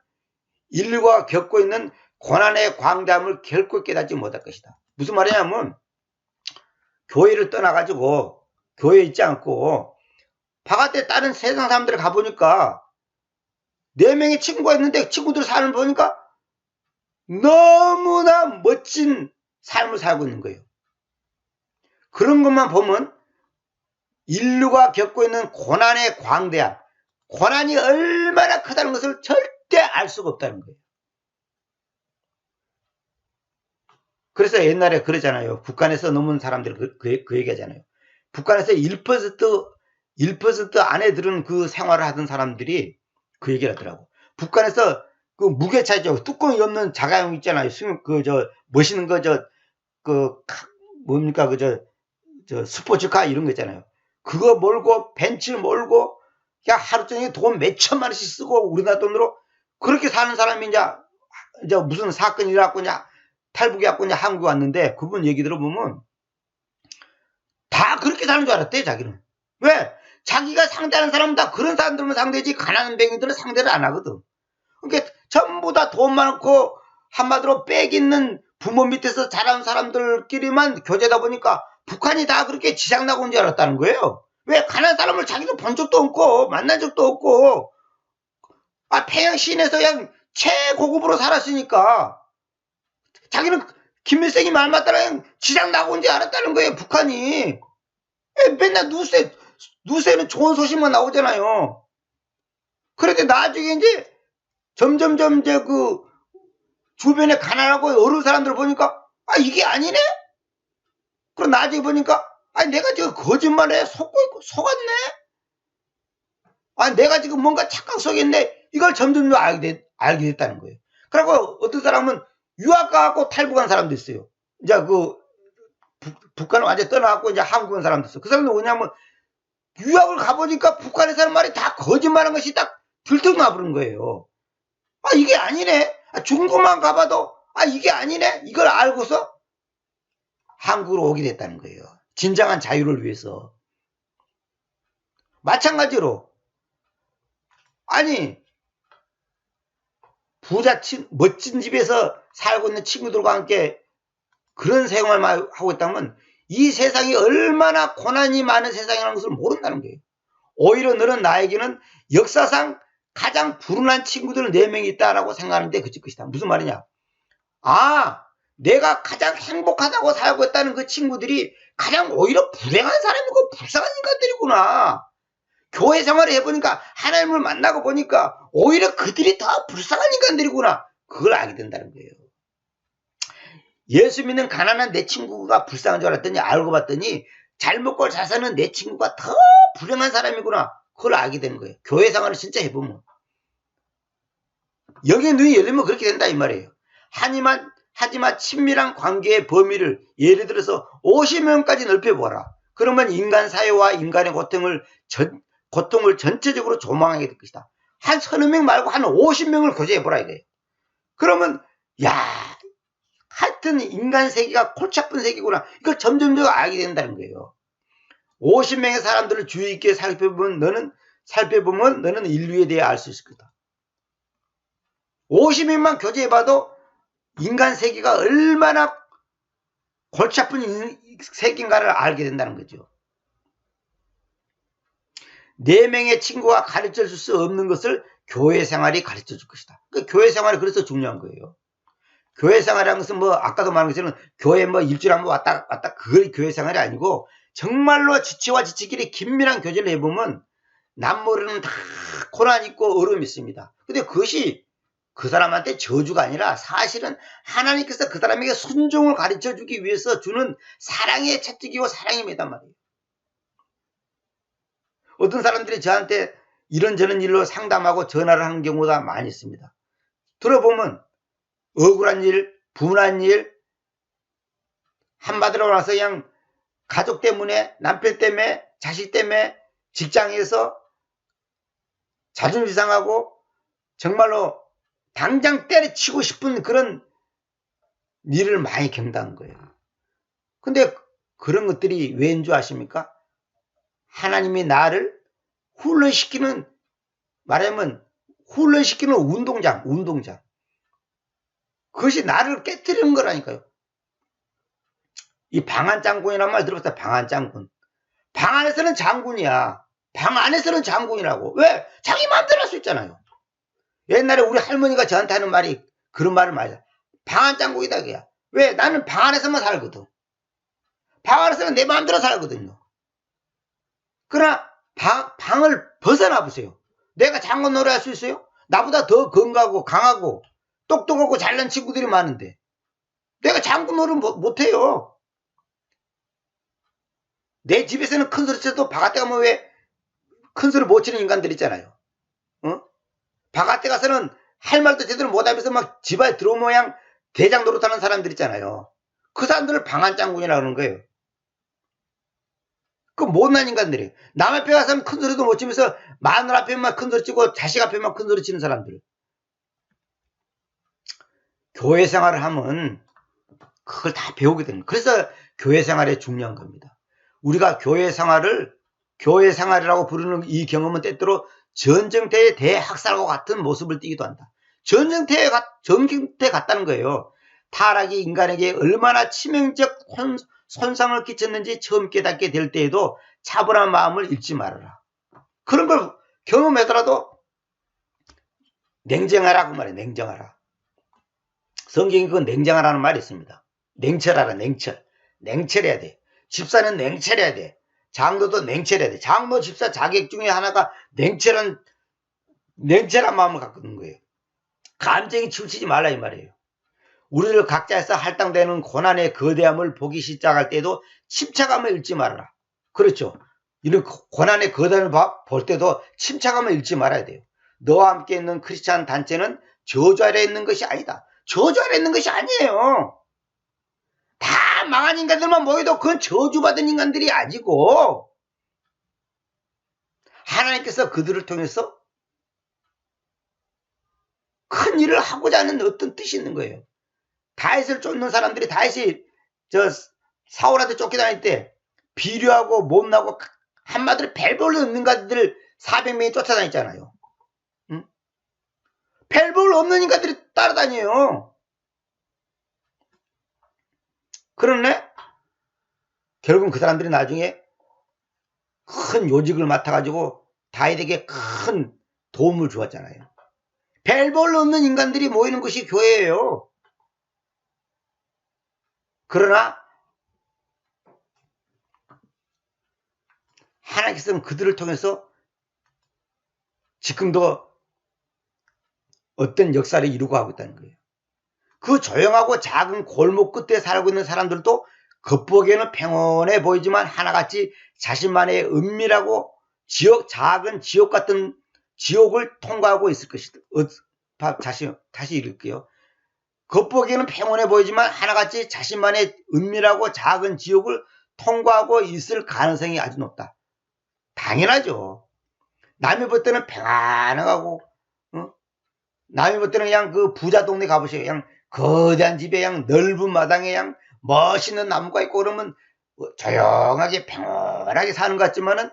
Speaker 3: 인류가 겪고 있는 고난의 광담을 결코 깨닫지 못할 것이다. 무슨 말이냐면 교회를 떠나가지고 교회에 있지 않고 바깥에 다른 세상 사람들 가보니까 4명의 친구가 있는데 친구들 사는 거 보니까 너무나 멋진 삶을 살고 있는 거예요. 그런 것만 보면 인류가 겪고 있는 고난의 광대함, 고난이 얼마나 크다는 것을 절대 알 수가 없다는 거예요. 그래서 옛날에 그러잖아요. 북한에서 넘은 사람들 그 얘기하잖아요. 북한에서 1% 안에 들은 그 생활을 하던 사람들이 그 얘기를 하더라고. 북한에서 그 무게차죠. 뚜껑이 없는 자가용 있잖아요. 멋있는 뭡니까? 스포츠카 이런 거 있잖아요. 그거 몰고 벤츠 몰고 그냥 하루 종일 돈 몇천만 원씩 쓰고 우리나라 돈으로 그렇게 사는 사람이 이제 무슨 사건이 일어났고 탈북이 왔고 한국에 왔는데 그분 얘기 들어보면 다 그렇게 사는 줄 알았대. 자기는. 왜? 자기가 상대하는 사람은 다 그런 사람들만 상대지 가난한 뱅이들은 상대를 안 하거든. 그러니까 전부 다 돈 많고 한마디로 빽 있는 부모 밑에서 자란 사람들끼리만 교제다 보니까 북한이 다 그렇게 지상나고 온 줄 알았다는 거예요. 왜? 가난한 사람을 자기도 본 적도 없고 만난 적도 없고 평양 시내에서 그냥 최고급으로 살았으니까 자기는 김일성이 말 맞다라 그냥 지상나고 온 줄 알았다는 거예요. 북한이. 맨날 누세는 좋은 소식만 나오잖아요. 그런데 나중에 이제 점점점 이제 그 주변에 가난하고 어려운 사람들 보니까 이게 아니네? 그럼 나중에 보니까 내가 지금 거짓말에 속았네? 내가 지금 뭔가 착각 속였네? 이걸 점점 알게 됐다는 거예요. 그리고 어떤 사람은 유학 가고 탈북한 사람도 있어요. 이제 북한을 완전히 떠나갖고 이제 한국 온 사람도 있어요. 그 사람은 뭐냐면 유학을 가보니까 북한에서 하는 말이 다 거짓말한 것이 딱 들통나버린 거예요. 이게 아니네? 중국만 가봐도 이게 아니네? 이걸 알고서 한국으로 오게 됐다는 거예요. 진정한 자유를 위해서. 마찬가지로 멋진 집에서 살고 있는 친구들과 함께 그런 생활만 하고 있다면 이 세상이 얼마나 고난이 많은 세상이라는 것을 모른다는 거예요. 오히려 너는 나에게는 역사상 가장 불운한 친구들 4명이 있다라고 생각하는데 그칠 것이다. 무슨 말이냐? 아, 내가 가장 행복하다고 살고 있다는 그 친구들이 가장 오히려 불행한 사람이고 불쌍한 인간들이구나. 교회 생활을 해보니까 하나님을 만나고 보니까 오히려 그들이 더 불쌍한 인간들이구나. 그걸 알게 된다는 거예요. 예수 믿는 가난한 내 친구가 불쌍한 줄 알았더니 알고 봤더니 잘 먹고 잘 사는 내 친구가 더 불행한 사람이구나. 그걸 알게 되는 거예요. 교회 생활을 진짜 해보면. 여기에 눈이 열리면 그렇게 된다 이 말이에요. 하지만 친밀한 관계의 범위를 예를 들어서 50명까지 넓혀보라. 그러면 인간 사회와 인간의 고통을 전체적으로 조망하게 될 것이다. 한 30명 말고 한 50명을 교제해보라 이거예요. 그러면 하여튼 인간 세계가 골치 아픈 세계구나. 이걸 점점 알게 된다는 거예요. 50명의 사람들을 주의 있게 살펴보면 너는 인류에 대해 알 수 있을 거다. 50명만 교제해봐도 인간 세계가 얼마나 골치 아픈 세계인가를 알게 된다는 거죠. 4명의 친구가 가르쳐 줄 수 없는 것을 교회 생활이 가르쳐 줄 것이다. 그러니까 교회 생활이 그래서 중요한 거예요. 교회 생활이라는 것은 아까도 말한 것처럼 교회 일주일에 한번 왔다 그게 교회 생활이 아니고 정말로 지치와 지치끼리 긴밀한 교제를 해보면 남모르는 다 고난 있고 어려움이 있습니다. 근데 그것이 그 사람한테 저주가 아니라 사실은 하나님께서 그 사람에게 순종을 가르쳐 주기 위해서 주는 사랑의 채찍이고 사랑의 매단 말이에요. 어떤 사람들이 저한테 이런저런 일로 상담하고 전화를 하는 경우가 많이 있습니다. 들어보면 억울한 일, 분한 일, 한마디로 나서 그냥 가족 때문에, 남편 때문에, 자식 때문에, 직장에서 자존심 상하고 정말로 당장 때려치고 싶은 그런 일을 많이 겪는 거예요. 근데 그런 것들이 왜인 줄 아십니까? 하나님이 나를 훈련시키는, 말하면 훈련시키는 운동장. 그것이 나를 깨뜨리는 거라니까요. 이 방한장군이라는 말 들어봤어요? 방한장군. 방 안에서는 장군이야. 방 안에서는 장군이라고. 왜? 자기 마음대로 할 수 있잖아요. 옛날에 우리 할머니가 저한테 하는 말이 그런 말을 많이 해요. 방한장군이다 그야. 왜? 나는 방 안에서만 살거든. 방 안에서는 내 마음대로 살거든요. 그러나 방을 벗어나 보세요. 내가 장군 노래 할 수 있어요? 나보다 더 건강하고 강하고 똑똑하고 잘난 친구들이 많은데 내가 장군 노래 못해요. 내 집에서는 큰 소리 쳐도 바깥에 가면 왜 큰 소리 못 치는 인간들 있잖아요. 바깥에 가서는 할 말도 제대로 못하면서 막 집안에 들어오면 그냥 대장 노릇하는 사람들 있잖아요. 그 사람들을 방한장군이라고 하는 거예요. 그 못난 인간들이. 남 앞에 가서는 큰 소리도 못 치면서 마누라 앞에만 큰 소리 치고 자식 앞에만 큰 소리 치는 사람들. 교회 생활을 하면 그걸 다 배우게 됩니다. 그래서 교회 생활이 중요한 겁니다. 우리가 교회 생활이라고 부르는 이 경험은 때때로 전쟁터의 대학살과 같은 모습을 띠기도 한다. 전쟁터에 갔다는 거예요. 타락이 인간에게 얼마나 치명적 손상을 끼쳤는지 처음 깨닫게 될 때에도 차분한 마음을 잃지 말아라. 그런 걸 경험하더라도 냉정하라고 말해. 냉정하라. 성경에 그 냉정하라는 말이 있습니다. 냉철하라. 냉철해야 돼. 집사는 냉철해야 돼. 장로도 냉철해야 돼. 장로 집사 자격 중에 하나가 냉철한 마음을 갖고 있는 거예요. 감정이 치우치지 말라 이 말이에요. 우리를 각자에서 할당되는 고난의 거대함을 보기 시작할 때도 침착함을 잃지 말아라. 그렇죠. 이런 고난의 거대함을 볼 때도 침착함을 잃지 말아야 돼요. 너와 함께 있는 크리스찬 단체는 저주 아래 있는 것이 아니다. 저주 아래 있는 것이 아니에요. 다 망한 인간들만 모여도 그건 저주받은 인간들이 아니고 하나님께서 그들을 통해서 큰 일을 하고자 하는 어떤 뜻이 있는 거예요. 다윗을 쫓는 사람들이 다윗이 사울한테 쫓겨다닐 때 비류하고 못나고 한마디로 벨볼로 없는 인간들 400명이 쫓아다녔잖아요. 응? 벨볼 없는 인간들이 따라다녀요. 그런데 결국은 그 사람들이 나중에 큰 요직을 맡아가지고 다윗에게 큰 도움을 주었잖아요. 별 볼 없는 인간들이 모이는 것이 교회예요. 그러나 하나님께서는 그들을 통해서 지금도 어떤 역사를 이루고 가고 있다는 거예요. 그 조용하고 작은 골목 끝에 살고 있는 사람들도 겉보기에는 평온해 보이지만 하나같이 자신만의 은밀하고 작은 지옥 같은 지옥을 통과하고 있을 것이다. 다시 읽을게요. 겉보기에는 평온해 보이지만 하나같이 자신만의 은밀하고 작은 지옥을 통과하고 있을 가능성이 아주 높다. 당연하죠. 남이 볼 때는 평안하고, 남이 볼 때는 그냥 그 부자 동네 가보세요. 그냥 거대한 집에 그냥 넓은 마당에 그냥 멋있는 나무가 있고 그러면 조용하게 평온하게 사는 것 같지만은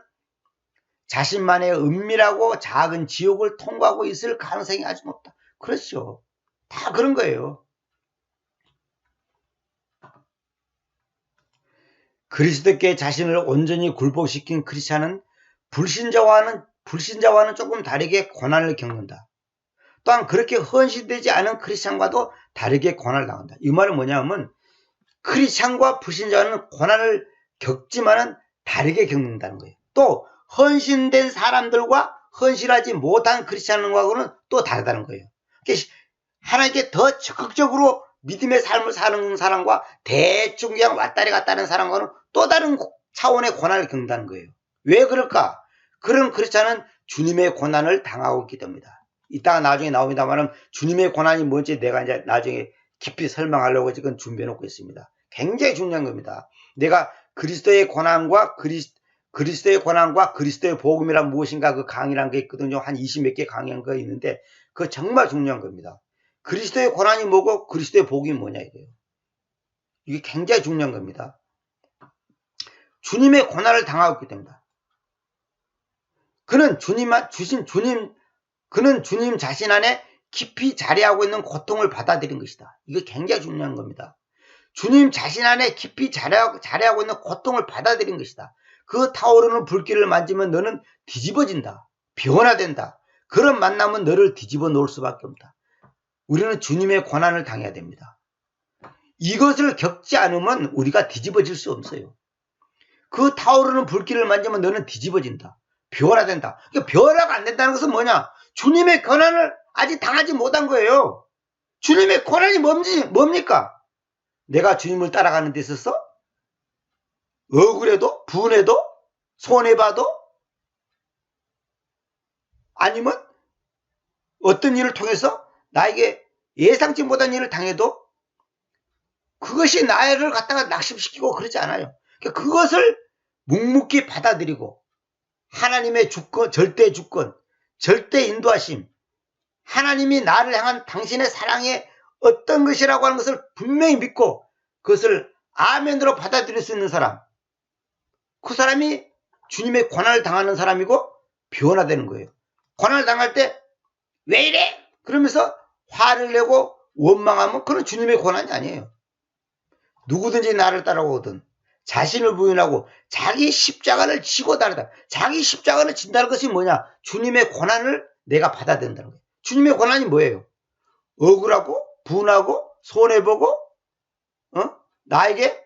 Speaker 3: 자신만의 은밀하고 작은 지옥을 통과하고 있을 가능성이 아주 높다. 그렇죠. 다 그런 거예요. 그리스도께 자신을 온전히 굴복시킨 크리스찬은 불신자와는 조금 다르게 고난을 겪는다. 또한 그렇게 헌신되지 않은 크리스찬과도 다르게 고난을 당한다. 이 말은 뭐냐면 크리스찬과 불신자는 고난을 겪지만은 다르게 겪는다는 거예요. 또 헌신된 사람들과 헌신하지 못한 크리스찬과는 또 다르다는 거예요. 하나님께 더 적극적으로 믿음의 삶을 사는 사람과 대충 그냥 왔다리 갔다 하는 사람과는 또 다른 차원의 고난을 겪는다는 거예요. 왜 그럴까? 그런 크리스찬은 주님의 고난을 당하고 있기 때문이다. 이따가 나중에 나옵니다만 주님의 고난이 뭔지 내가 이제 나중에 깊이 설명하려고 지금 준비해 놓고 있습니다. 굉장히 중요한 겁니다. 내가 그리스도의 고난과 그리스도의 복음이란 무엇인가 그 강의란 게 있거든요. 한 20몇 개 강의한 거 있는데 그거 정말 중요한 겁니다. 그리스도의 고난이 뭐고 그리스도의 복음이 뭐냐 이거예요. 이게 굉장히 중요한 겁니다. 주님의 고난을 당하고 있기 때문이다. 그는 주님 자신 안에 깊이 자리하고 있는 고통을 받아들인 것이다. 이거 굉장히 중요한 겁니다. 주님 자신 안에 깊이 자리하고 있는 고통을 받아들인 것이다. 그 타오르는 불길을 만지면 너는 뒤집어진다. 변화된다. 그런 만남은 너를 뒤집어 놓을 수밖에 없다. 우리는 주님의 고난을 당해야 됩니다. 이것을 겪지 않으면 우리가 뒤집어질 수 없어요. 그 타오르는 불길을 만지면 너는 뒤집어진다. 변화된다. 그러니까 변화가 안 된다는 것은 뭐냐? 주님의 고난을 아직 당하지 못한 거예요. 주님의 고난이 뭡니까? 내가 주님을 따라가는 데 있어서 억울해도 분해도 손해봐도 아니면 어떤 일을 통해서 나에게 예상치 못한 일을 당해도 그것이 나를 갖다가 낙심시키고 그러지 않아요. 그러니까 그것을 묵묵히 받아들이고 하나님의 주권, 절대 주권, 절대 인도하심, 하나님이 나를 향한 당신의 사랑의 어떤 것이라고 하는 것을 분명히 믿고 그것을 아멘으로 받아들일 수 있는 사람, 그 사람이 주님의 고난을 당하는 사람이고 변화되는 거예요. 고난을 당할 때 왜 이래? 그러면서 화를 내고 원망하면 그건 주님의 고난이 아니에요. 누구든지 나를 따라오든 자신을 부인하고 자기 십자가를 지고 따르다. 자기 십자가를 진다는 것이 뭐냐? 주님의 고난을 내가 받아야 된다는 거예요. 주님의 고난이 뭐예요? 억울하고 분하고 손해보고 나에게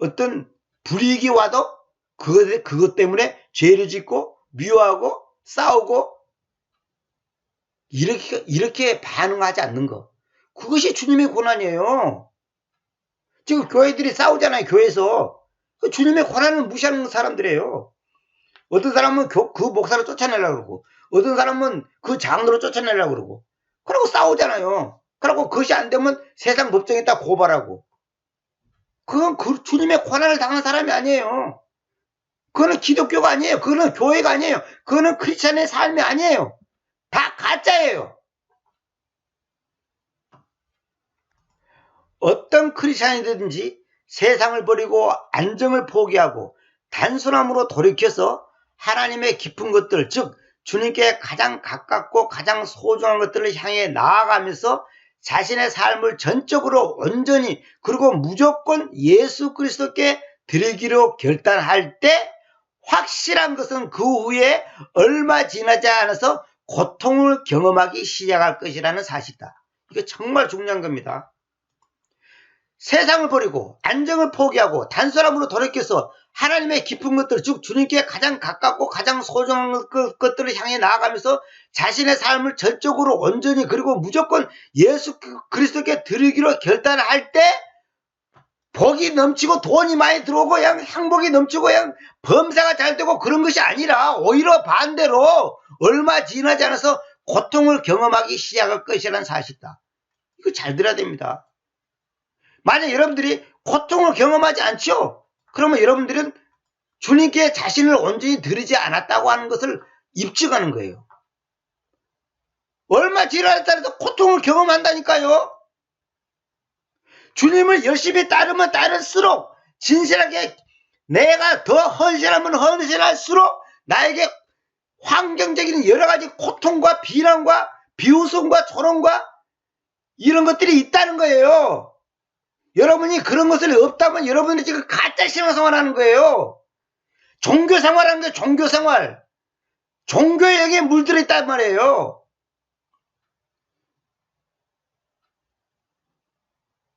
Speaker 3: 어떤 불이익이 와도 그것 때문에 죄를 짓고 미워하고 싸우고 이렇게 반응하지 않는 거. 그것이 주님의 고난이에요. 지금 교회들이 싸우잖아요. 교회에서. 주님의 고난을 무시하는 사람들이에요. 어떤 사람은 그 목사를 쫓아내려고 그러고 어떤 사람은 그 장로를 쫓아내려고 그러고 그러고 싸우잖아요. 그러고 그것이 안 되면 세상 법정에다 고발하고. 그건 주님의 고난을 당한 사람이 아니에요. 그거는 기독교가 아니에요. 그거는 교회가 아니에요. 그거는 크리스찬의 삶이 아니에요. 다 가짜예요. 어떤 크리스찬이든지 세상을 버리고 안정을 포기하고 단순함으로 돌이켜서 하나님의 깊은 것들, 즉 주님께 가장 가깝고 가장 소중한 것들을 향해 나아가면서 자신의 삶을 전적으로 온전히 그리고 무조건 예수 그리스도께 드리기로 결단할 때 확실한 것은 그 후에 얼마 지나지 않아서 고통을 경험하기 시작할 것이라는 사실이다. 이거 정말 중요한 겁니다. 세상을 버리고 안정을 포기하고 단순함으로 돌이켜서 하나님의 깊은 것들, 즉 주님께 가장 가깝고 가장 소중한 것들을 향해 나아가면서 자신의 삶을 전적으로 온전히 그리고 무조건 예수 그리스도께 드리기로 결단할 때 복이 넘치고 돈이 많이 들어오고 그냥 행복이 넘치고 그냥 범사가 잘 되고 그런 것이 아니라 오히려 반대로 얼마 지나지 않아서 고통을 경험하기 시작할 것이라는 사실이다. 이거 잘 들어야 됩니다. 만약 여러분들이 고통을 경험하지 않죠? 그러면 여러분들은 주님께 자신을 온전히 드리지 않았다고 하는 것을 입증하는 거예요. 얼마 지나지 않아서 고통을 경험한다니까요. 주님을 열심히 따르면 따를수록 진실하게 내가 더 헌신하면 헌신할수록 나에게 환경적인 여러 가지 고통과 비난과 비웃음과 조롱과 이런 것들이 있다는 거예요. 여러분이 그런 것을 없다면 여러분이 지금 가짜 신앙생활 하는 거예요. 종교생활 하는 거예요. 종교생활. 종교의 영에 물들어 있단 말이에요.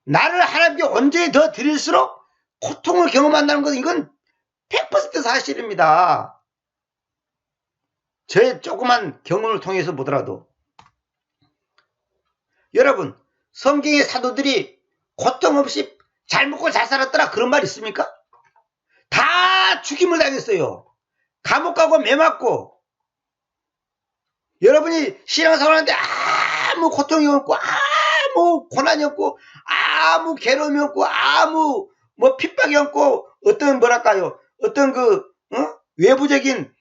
Speaker 3: 나를 하나님께 온전히 더 드릴수록 고통을 경험한다는 것은 이건 100% 사실입니다. 저의 조그만 경험을 통해서 보더라도 여러분 성경의 사도들이 고통 없이 잘 먹고 잘 살았더라 그런 말 있습니까? 다 죽임을 당했어요. 감옥 가고 매 맞고. 여러분이 신앙생활하는데 아무 고통이 없고 아무 고난이 없고 아무 괴로움이 없고 아무 뭐 핍박이 없고 어떤 뭐랄까요 어떤 외부적인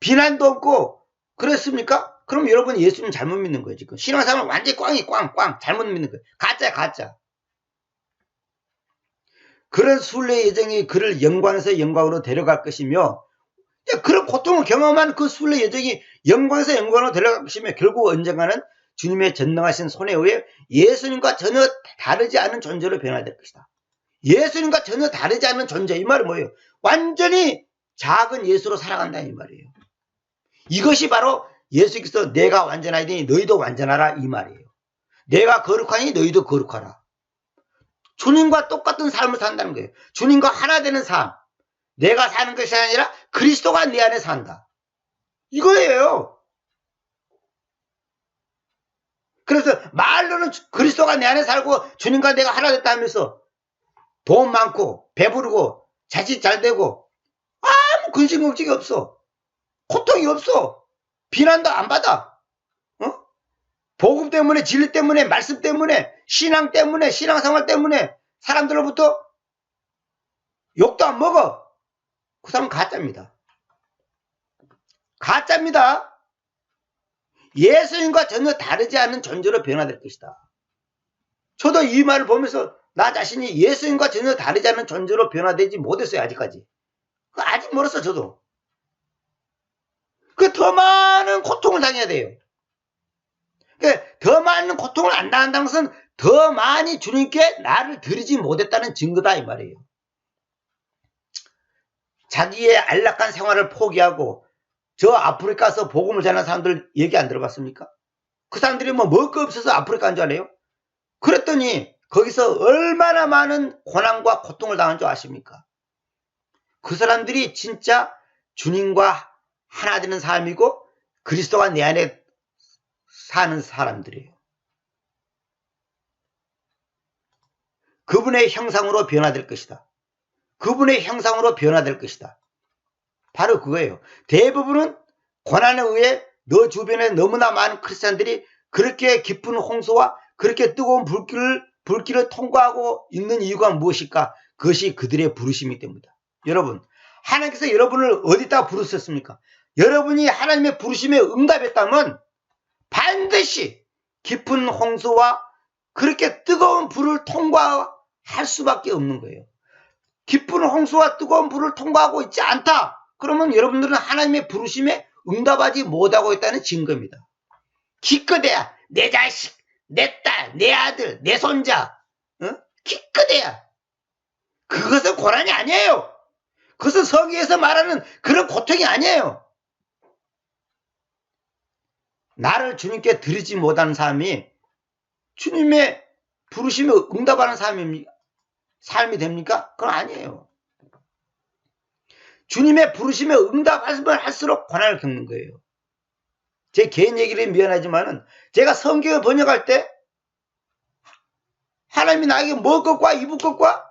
Speaker 3: 비난도 없고 그렇습니까? 그럼 여러분이 예수님 잘못 믿는 거예요. 지금 신앙생활 완전히 꽝 잘못 믿는 거예요. 가짜야 가짜. 그런 순례의 여정이 그를 영광에서 영광으로 데려갈 것이며 그런 고통을 경험한 그 순례 여정이 영광에서 영광으로 데려갈 것이며 결국 언젠가는 주님의 전능하신 손에 의해 예수님과 전혀 다르지 않은 존재로 변화될 것이다. 예수님과 전혀 다르지 않은 존재. 이 말은 뭐예요? 완전히 작은 예수로 살아간다 이 말이에요. 이것이 바로 예수께서 내가 완전하니 너희도 완전하라 이 말이에요. 내가 거룩하니 너희도 거룩하라. 주님과 똑같은 삶을 산다는 거예요. 주님과 하나 되는 삶. 내가 사는 것이 아니라 그리스도가 내 안에 산다. 이거예요. 그래서 말로는 그리스도가 내 안에 살고 주님과 내가 하나 됐다 하면서 돈 많고 배부르고 자식 잘 되고 아무 근심 걱정이 없어. 고통이 없어. 비난도 안 받아. 복음 때문에 진리 때문에 말씀 때문에 신앙 때문에 신앙생활 때문에 사람들로부터 욕도 안 먹어. 그 사람은 가짜입니다. 가짜입니다. 예수님과 전혀 다르지 않은 존재로 변화될 것이다. 저도 이 말을 보면서 나 자신이 예수님과 전혀 다르지 않은 존재로 변화되지 못했어요. 아직까지. 아직 멀었어 저도. 그 더 많은 고통을 당해야 돼요. 더 많은 고통을 안 당한다는 것은 더 많이 주님께 나를 드리지 못했다는 증거다 이 말이에요. 자기의 안락한 생활을 포기하고 저 아프리카에서 복음을 전하는 사람들 얘기 안 들어봤습니까? 그 사람들이 뭐 먹을 거 없어서 아프리카 간 줄 알아요? 그랬더니 거기서 얼마나 많은 고난과 고통을 당한 줄 아십니까? 그 사람들이 진짜 주님과 하나 되는 삶이고 그리스도가 내 안에 사는 사람들이에요. 그분의 형상으로 변화될 것이다. 그분의 형상으로 변화될 것이다. 바로 그거예요. 대부분은 고난에 의해 너 주변에 너무나 많은 크리스찬들이 그렇게 깊은 홍수와 그렇게 뜨거운 불길을 통과하고 있는 이유가 무엇일까? 그것이 그들의 부르심이기 때문이다. 여러분, 하나님께서 여러분을 어디다 부르셨습니까? 여러분이 하나님의 부르심에 응답했다면 반드시 깊은 홍수와 그렇게 뜨거운 불을 통과할 수밖에 없는 거예요. 깊은 홍수와 뜨거운 불을 통과하고 있지 않다. 그러면 여러분들은 하나님의 부르심에 응답하지 못하고 있다는 증거입니다. 기껏해야 내 자식, 내 딸, 내 아들, 내 손자 기껏해야 그것은 고난이 아니에요. 그것은 성경에서 말하는 그런 고통이 아니에요. 나를 주님께 드리지 못하는 삶이 주님의 부르심에 응답하는 삶이 됩니까? 그건 아니에요. 주님의 부르심에 응답하면 할수록 고난을 겪는 거예요. 제 개인 얘기를 미안하지만은 제가 성경을 번역할 때 하나님이 나에게 먹을 것과 입을 것과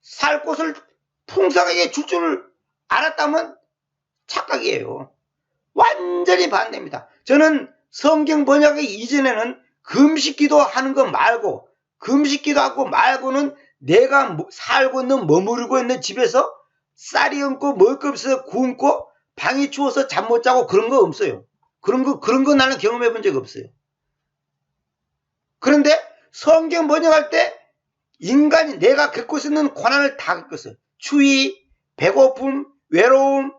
Speaker 3: 살 곳을 풍성하게 줄 줄을 알았다면 착각이에요. 완전히 반대입니다. 저는 성경 번역하기 이전에는 금식기도 하는 거 말고, 금식기도 하고 말고는 내가 살고 있는, 머무르고 있는 집에서 쌀이 없고 먹을 거 없어서 굶고 방이 추워서 잠 못 자고 그런 거 없어요. 그런 거 나는 경험해 본 적 없어요. 그런데 성경 번역할 때 인간이 내가 겪고 있는 고난을 다 겪었어요. 추위, 배고픔, 외로움,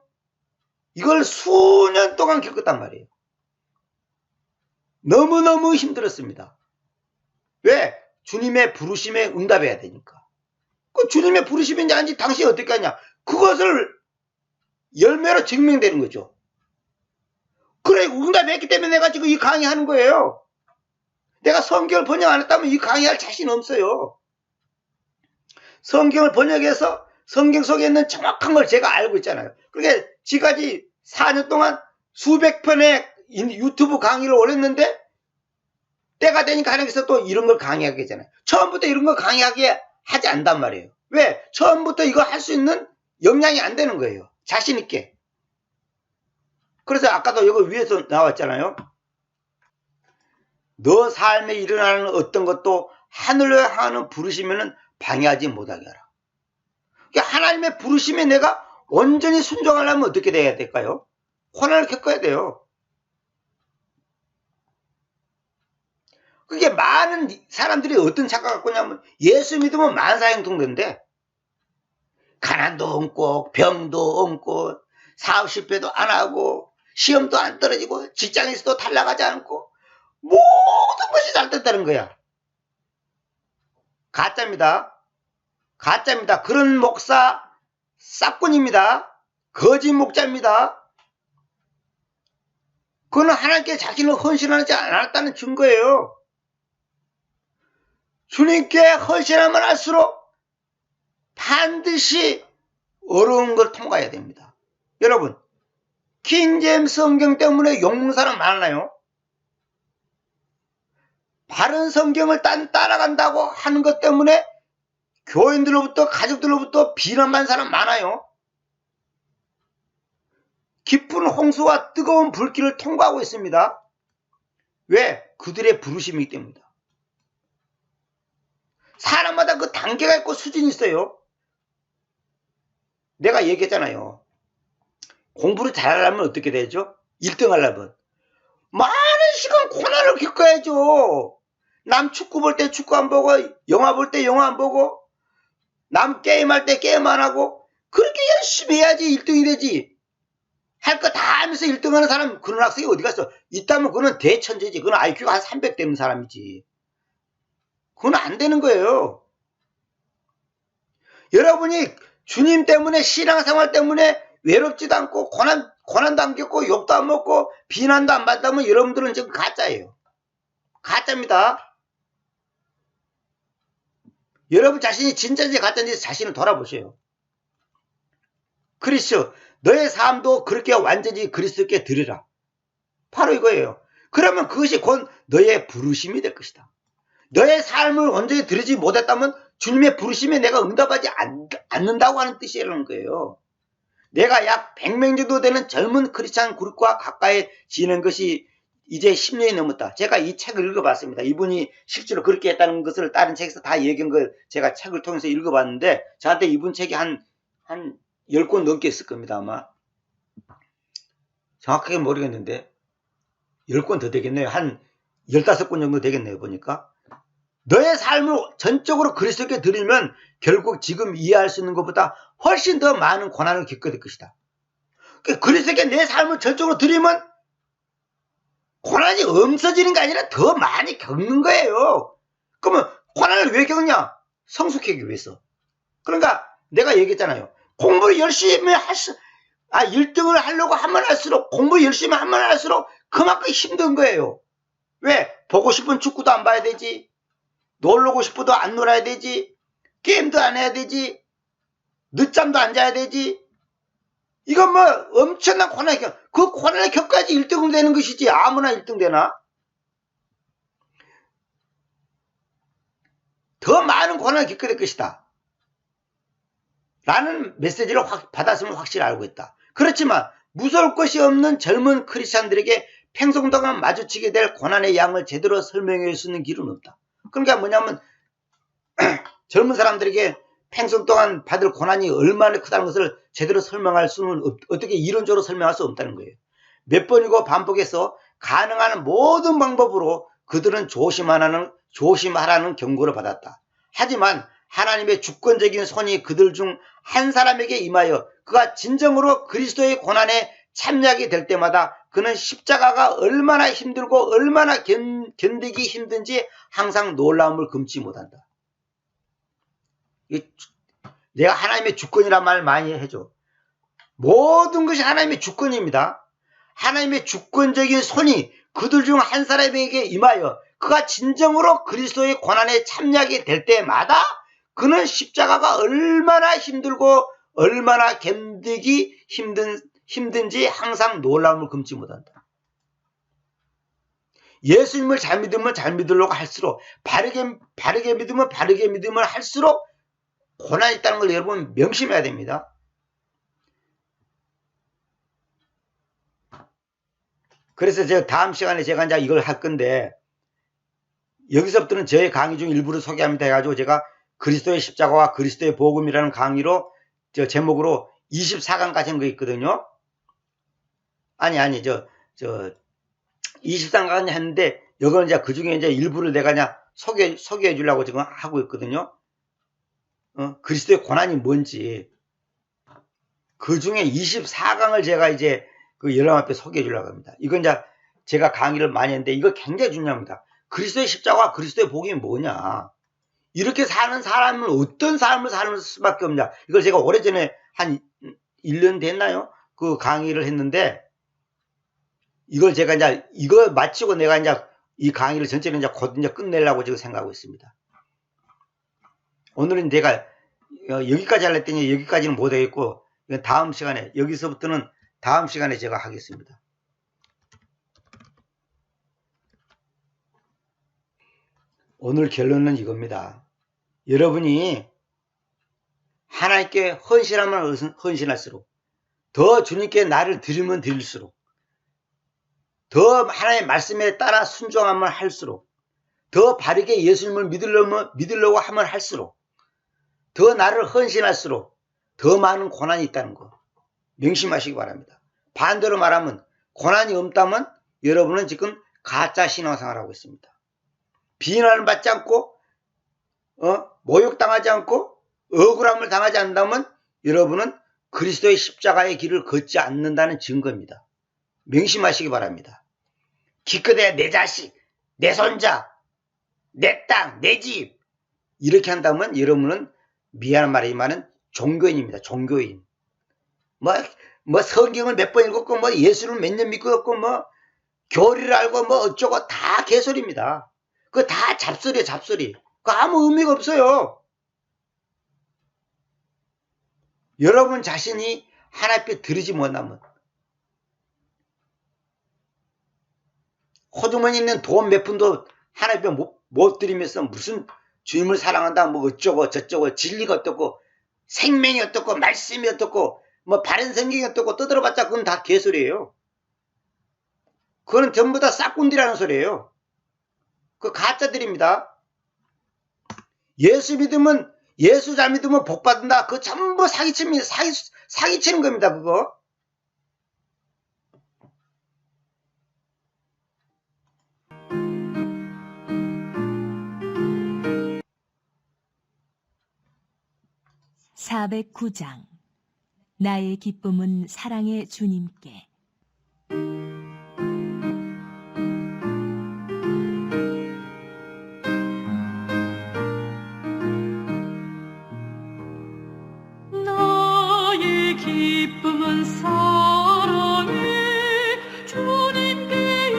Speaker 3: 이걸 수년 동안 겪었단 말이에요. 너무너무 힘들었습니다. 왜? 주님의 부르심에 응답해야 되니까. 그 주님의 부르심인지 아닌지 당신이 어떻게 하냐? 그것을 열매로 증명되는 거죠. 그래, 응답했기 때문에 내가 지금 이 강의하는 거예요. 내가 성경을 번역 안 했다면 이 강의할 자신 없어요. 성경을 번역해서 성경 속에 있는 정확한 걸 제가 알고 있잖아요. 그러니까 지금까지 4년 동안 수백 편의 유튜브 강의를 올렸는데 때가 되니까 하나님께서 또 이런 걸 강의하게 하잖아요. 처음부터 이런 걸 강의하게 하지 않단 말이에요. 왜? 처음부터 이거 할 수 있는 역량이 안 되는 거예요. 자신 있게. 그래서 아까도 여기 위에서 나왔잖아요. 너 삶에 일어나는 어떤 것도 하늘로 향하는 부르시면은 방해하지 못하게 하라. 그러니까 하나님의 부르심에 내가 온전히 순종하려면 어떻게 돼야 될까요? 고난을 겪어야 돼요. 그게 많은 사람들이 어떤 착각을 갖고 있냐면 예수 믿으면 만사형통된데 가난도 없고 병도 없고 사업 실패도 안 하고 시험도 안 떨어지고 직장에서도 탈락하지 않고 모든 것이 잘 됐다는 거야. 가짜입니다. 가짜입니다. 그런 목사 싹군입니다. 거짓 목자입니다. 그거는 하나님께 자신을 헌신하지 않았다는 증거예요. 주님께 헌신하면 할수록 반드시 어려운 걸 통과해야 됩니다. 여러분, 킹제임스 성경 때문에 욕먹는 사람 많아요. 바른 성경을 따라간다고 하는 것 때문에 교인들로부터 가족들로부터 비난받는 사람 많아요. 깊은 홍수와 뜨거운 불길을 통과하고 있습니다. 왜? 그들의 부르심이기 때문이다. 사람마다 그 단계가 있고 수준이 있어요. 내가 얘기했잖아요. 공부를 잘하려면 어떻게 되죠? 1등 하려면 많은 시간 고난을 겪어야죠. 남 축구 볼 때 축구 안 보고, 영화 볼 때 영화 안 보고, 남 게임할 때 게임 안 하고, 그렇게 열심히 해야지 1등이 되지. 할 거 다 하면서 1등 하는 사람, 그런 학생이 어디 갔어? 있다면 그거는 대천재지. 그건 IQ가 한 300 되는 사람이지. 그건 안 되는 거예요. 여러분이 주님 때문에, 신앙생활 때문에 외롭지도 않고 고난도 안 겪고 욕도 안 먹고 비난도 안 받다면 여러분들은 지금 가짜예요. 가짜입니다. 여러분 자신이 진짜인지 가짜인지 자신을 돌아보세요. 그리스도, 너의 삶도 그렇게 완전히 그리스도께 드리라. 바로 이거예요. 그러면 그것이 곧 너의 부르심이 될 것이다. 너의 삶을 온전히 드리지 못했다면 주님의 부르심에 내가 응답하지 않는다고 하는 뜻이라는 거예요. 내가 약 100명 정도 되는 젊은 크리스찬 그룹과 가까이 지낸 것이 이제 10년이 넘었다. 제가 이 책을 읽어봤습니다. 이분이 실제로 그렇게 했다는 것을 다른 책에서 다 얘기한 걸 제가 책을 통해서 읽어봤는데 저한테 이분 책이 한 10권 넘게 있을 겁니다. 아마 정확하게 모르겠는데 10권 더 되겠네요. 한 15권 정도 되겠네요. 보니까 너의 삶을 전적으로 그리스도께 드리면 결국 지금 이해할 수 있는 것보다 훨씬 더 많은 고난을 겪게 될 것이다. 그리스도께 내 삶을 전적으로 드리면 고난이 없어지는 게 아니라 더 많이 겪는 거예요. 그러면 고난을 왜 겪냐? 성숙하기 위해서. 그러니까 내가 얘기했잖아요. 공부를 열심히 1등을 하려고 하면 할수록, 공부 열심히 하면 할수록 그만큼 힘든 거예요. 왜? 보고 싶은 축구도 안 봐야 되지. 놀고 싶어도 안 놀아야 되지. 게임도 안 해야 되지. 늦잠도 안 자야 되지. 이건 뭐 엄청난 고난을 그 고난을 겪어야지 1등은 되는 것이지. 아무나 1등 되나? 더 많은 고난을 겪게 될 것이다. 라는 메시지를 받았으면 확실히 알고 있다. 그렇지만 무서울 것이 없는 젊은 크리스찬들에게 평생 동안 마주치게 될 고난의 양을 제대로 설명할 수 있는 길은 없다. 그러니까 뭐냐면 젊은 사람들에게 평생 동안 받을 고난이 얼마나 크다는 것을 제대로 설명할 수는 어떻게 이론적으로 설명할 수 없다는 거예요. 몇 번이고 반복해서 가능한 모든 방법으로 그들은 조심하라는 경고를 받았다. 하지만 하나님의 주권적인 손이 그들 중 한 사람에게 임하여 그가 진정으로 그리스도의 고난에 참여하게 될 때마다 그는 십자가가 얼마나 힘들고 얼마나 견디기 힘든지 항상 놀라움을 금치 못한다. 내가 하나님의 주권이란 말 많이 해줘. 모든 것이 하나님의 주권입니다. 하나님의 주권적인 손이 그들 중 한 사람에게 임하여 그가 진정으로 그리스도의 고난에 참여하게 될 때마다 그는 십자가가 얼마나 힘들고 얼마나 견디기 힘든지 항상 놀라움을 금치 못한다. 예수님을 잘 믿으면 잘 믿으려고 할수록 바르게 믿으면 바르게 믿으면 할수록 고난이 있다는 걸 여러분 명심해야 됩니다. 그래서 제가 다음 시간에 제가 이제 이걸 할 건데 여기서부터는 저의 강의 중 일부를 소개합니다 해가지고 제가 그리스도의 십자가와 그리스도의 복음이라는 강의로 저 제목으로 24강까지 한 거 있거든요. 아니 23강까지 했는데 이거는 이제 그 중에 이제 일부를 내가 그냥 소개해 주려고 지금 하고 있거든요. 그리스도의 고난이 뭔지 그 중에 24강을 제가 이제 그 여러분 앞에 소개해 주려고 합니다. 이건 이제 제가 강의를 많이 했는데 이거 굉장히 중요합니다. 그리스도의 십자가와 그리스도의 복음이 뭐냐? 이렇게 사는 사람은 어떤 삶을 사는 수밖에 없냐? 이걸 제가 오래전에 한 1년 됐나요? 그 강의를 했는데 이걸 제가 이제 이거 마치고 내가 이제 이 강의를 전체를 이제 곧 이제 끝내려고 지금 생각하고 있습니다. 오늘은 내가 여기까지 하려했더니 여기까지는 못 하겠고 다음 시간에 여기서부터는 다음 시간에 제가 하겠습니다. 오늘 결론은 이겁니다. 여러분이 하나님께 헌신하면 헌신할수록 더 주님께 나를 드리면 드릴수록 더 하나님의 말씀에 따라 순종하면 할수록 더 바르게 예수님을 믿으려고 하면 할수록 더 나를 헌신할수록 더 많은 고난이 있다는 거 명심하시기 바랍니다. 반대로 말하면 고난이 없다면 여러분은 지금 가짜 신앙생활을 하고 있습니다. 비난을 받지 않고 모욕당하지 않고 억울함을 당하지 않는다면 여러분은 그리스도의 십자가의 길을 걷지 않는다는 증거입니다. 명심하시기 바랍니다. 기껏해야 내 자식, 내 손자, 내 땅, 내 집 이렇게 한다면 여러분은 미안한 말이지만은 종교인입니다. 종교인. 뭐 성경을 몇 번 읽었고 뭐 예수를 몇 년 믿고 있고 뭐 교리를 알고 뭐 어쩌고 다 개소리입니다. 그거 다 잡소리예요, 잡소리. 그거 아무 의미가 없어요. 여러분 자신이 하나님 앞에 드리지 못하면 호주머니에 있는 돈 몇 푼도 하나님 앞에 못 드리면서 무슨 주님을 사랑한다 뭐 어쩌고 저쩌고 진리가 어떻고 생명이 어떻고 말씀이 어떻고 뭐 바른 성경이 어떻고 떠들어봤자 그건 다 개소리예요. 그거는 전부 다 싹군디라는 소리예요. 그 가짜들입니다. 예수 잘 믿으면 복 받는다. 그거 전부 사기치는 겁니다. 그거.
Speaker 1: (409장) 나의 기쁨은 사랑의 주님께.
Speaker 4: 나의 기쁨은 사랑의 주님께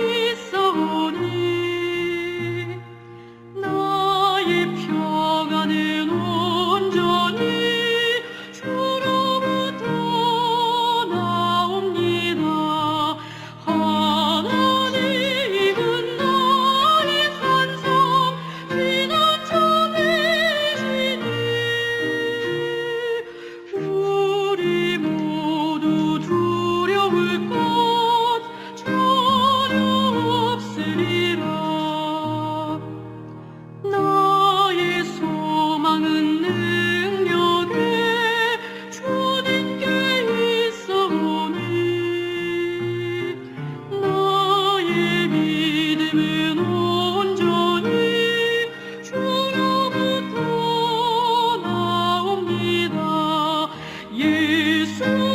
Speaker 1: 주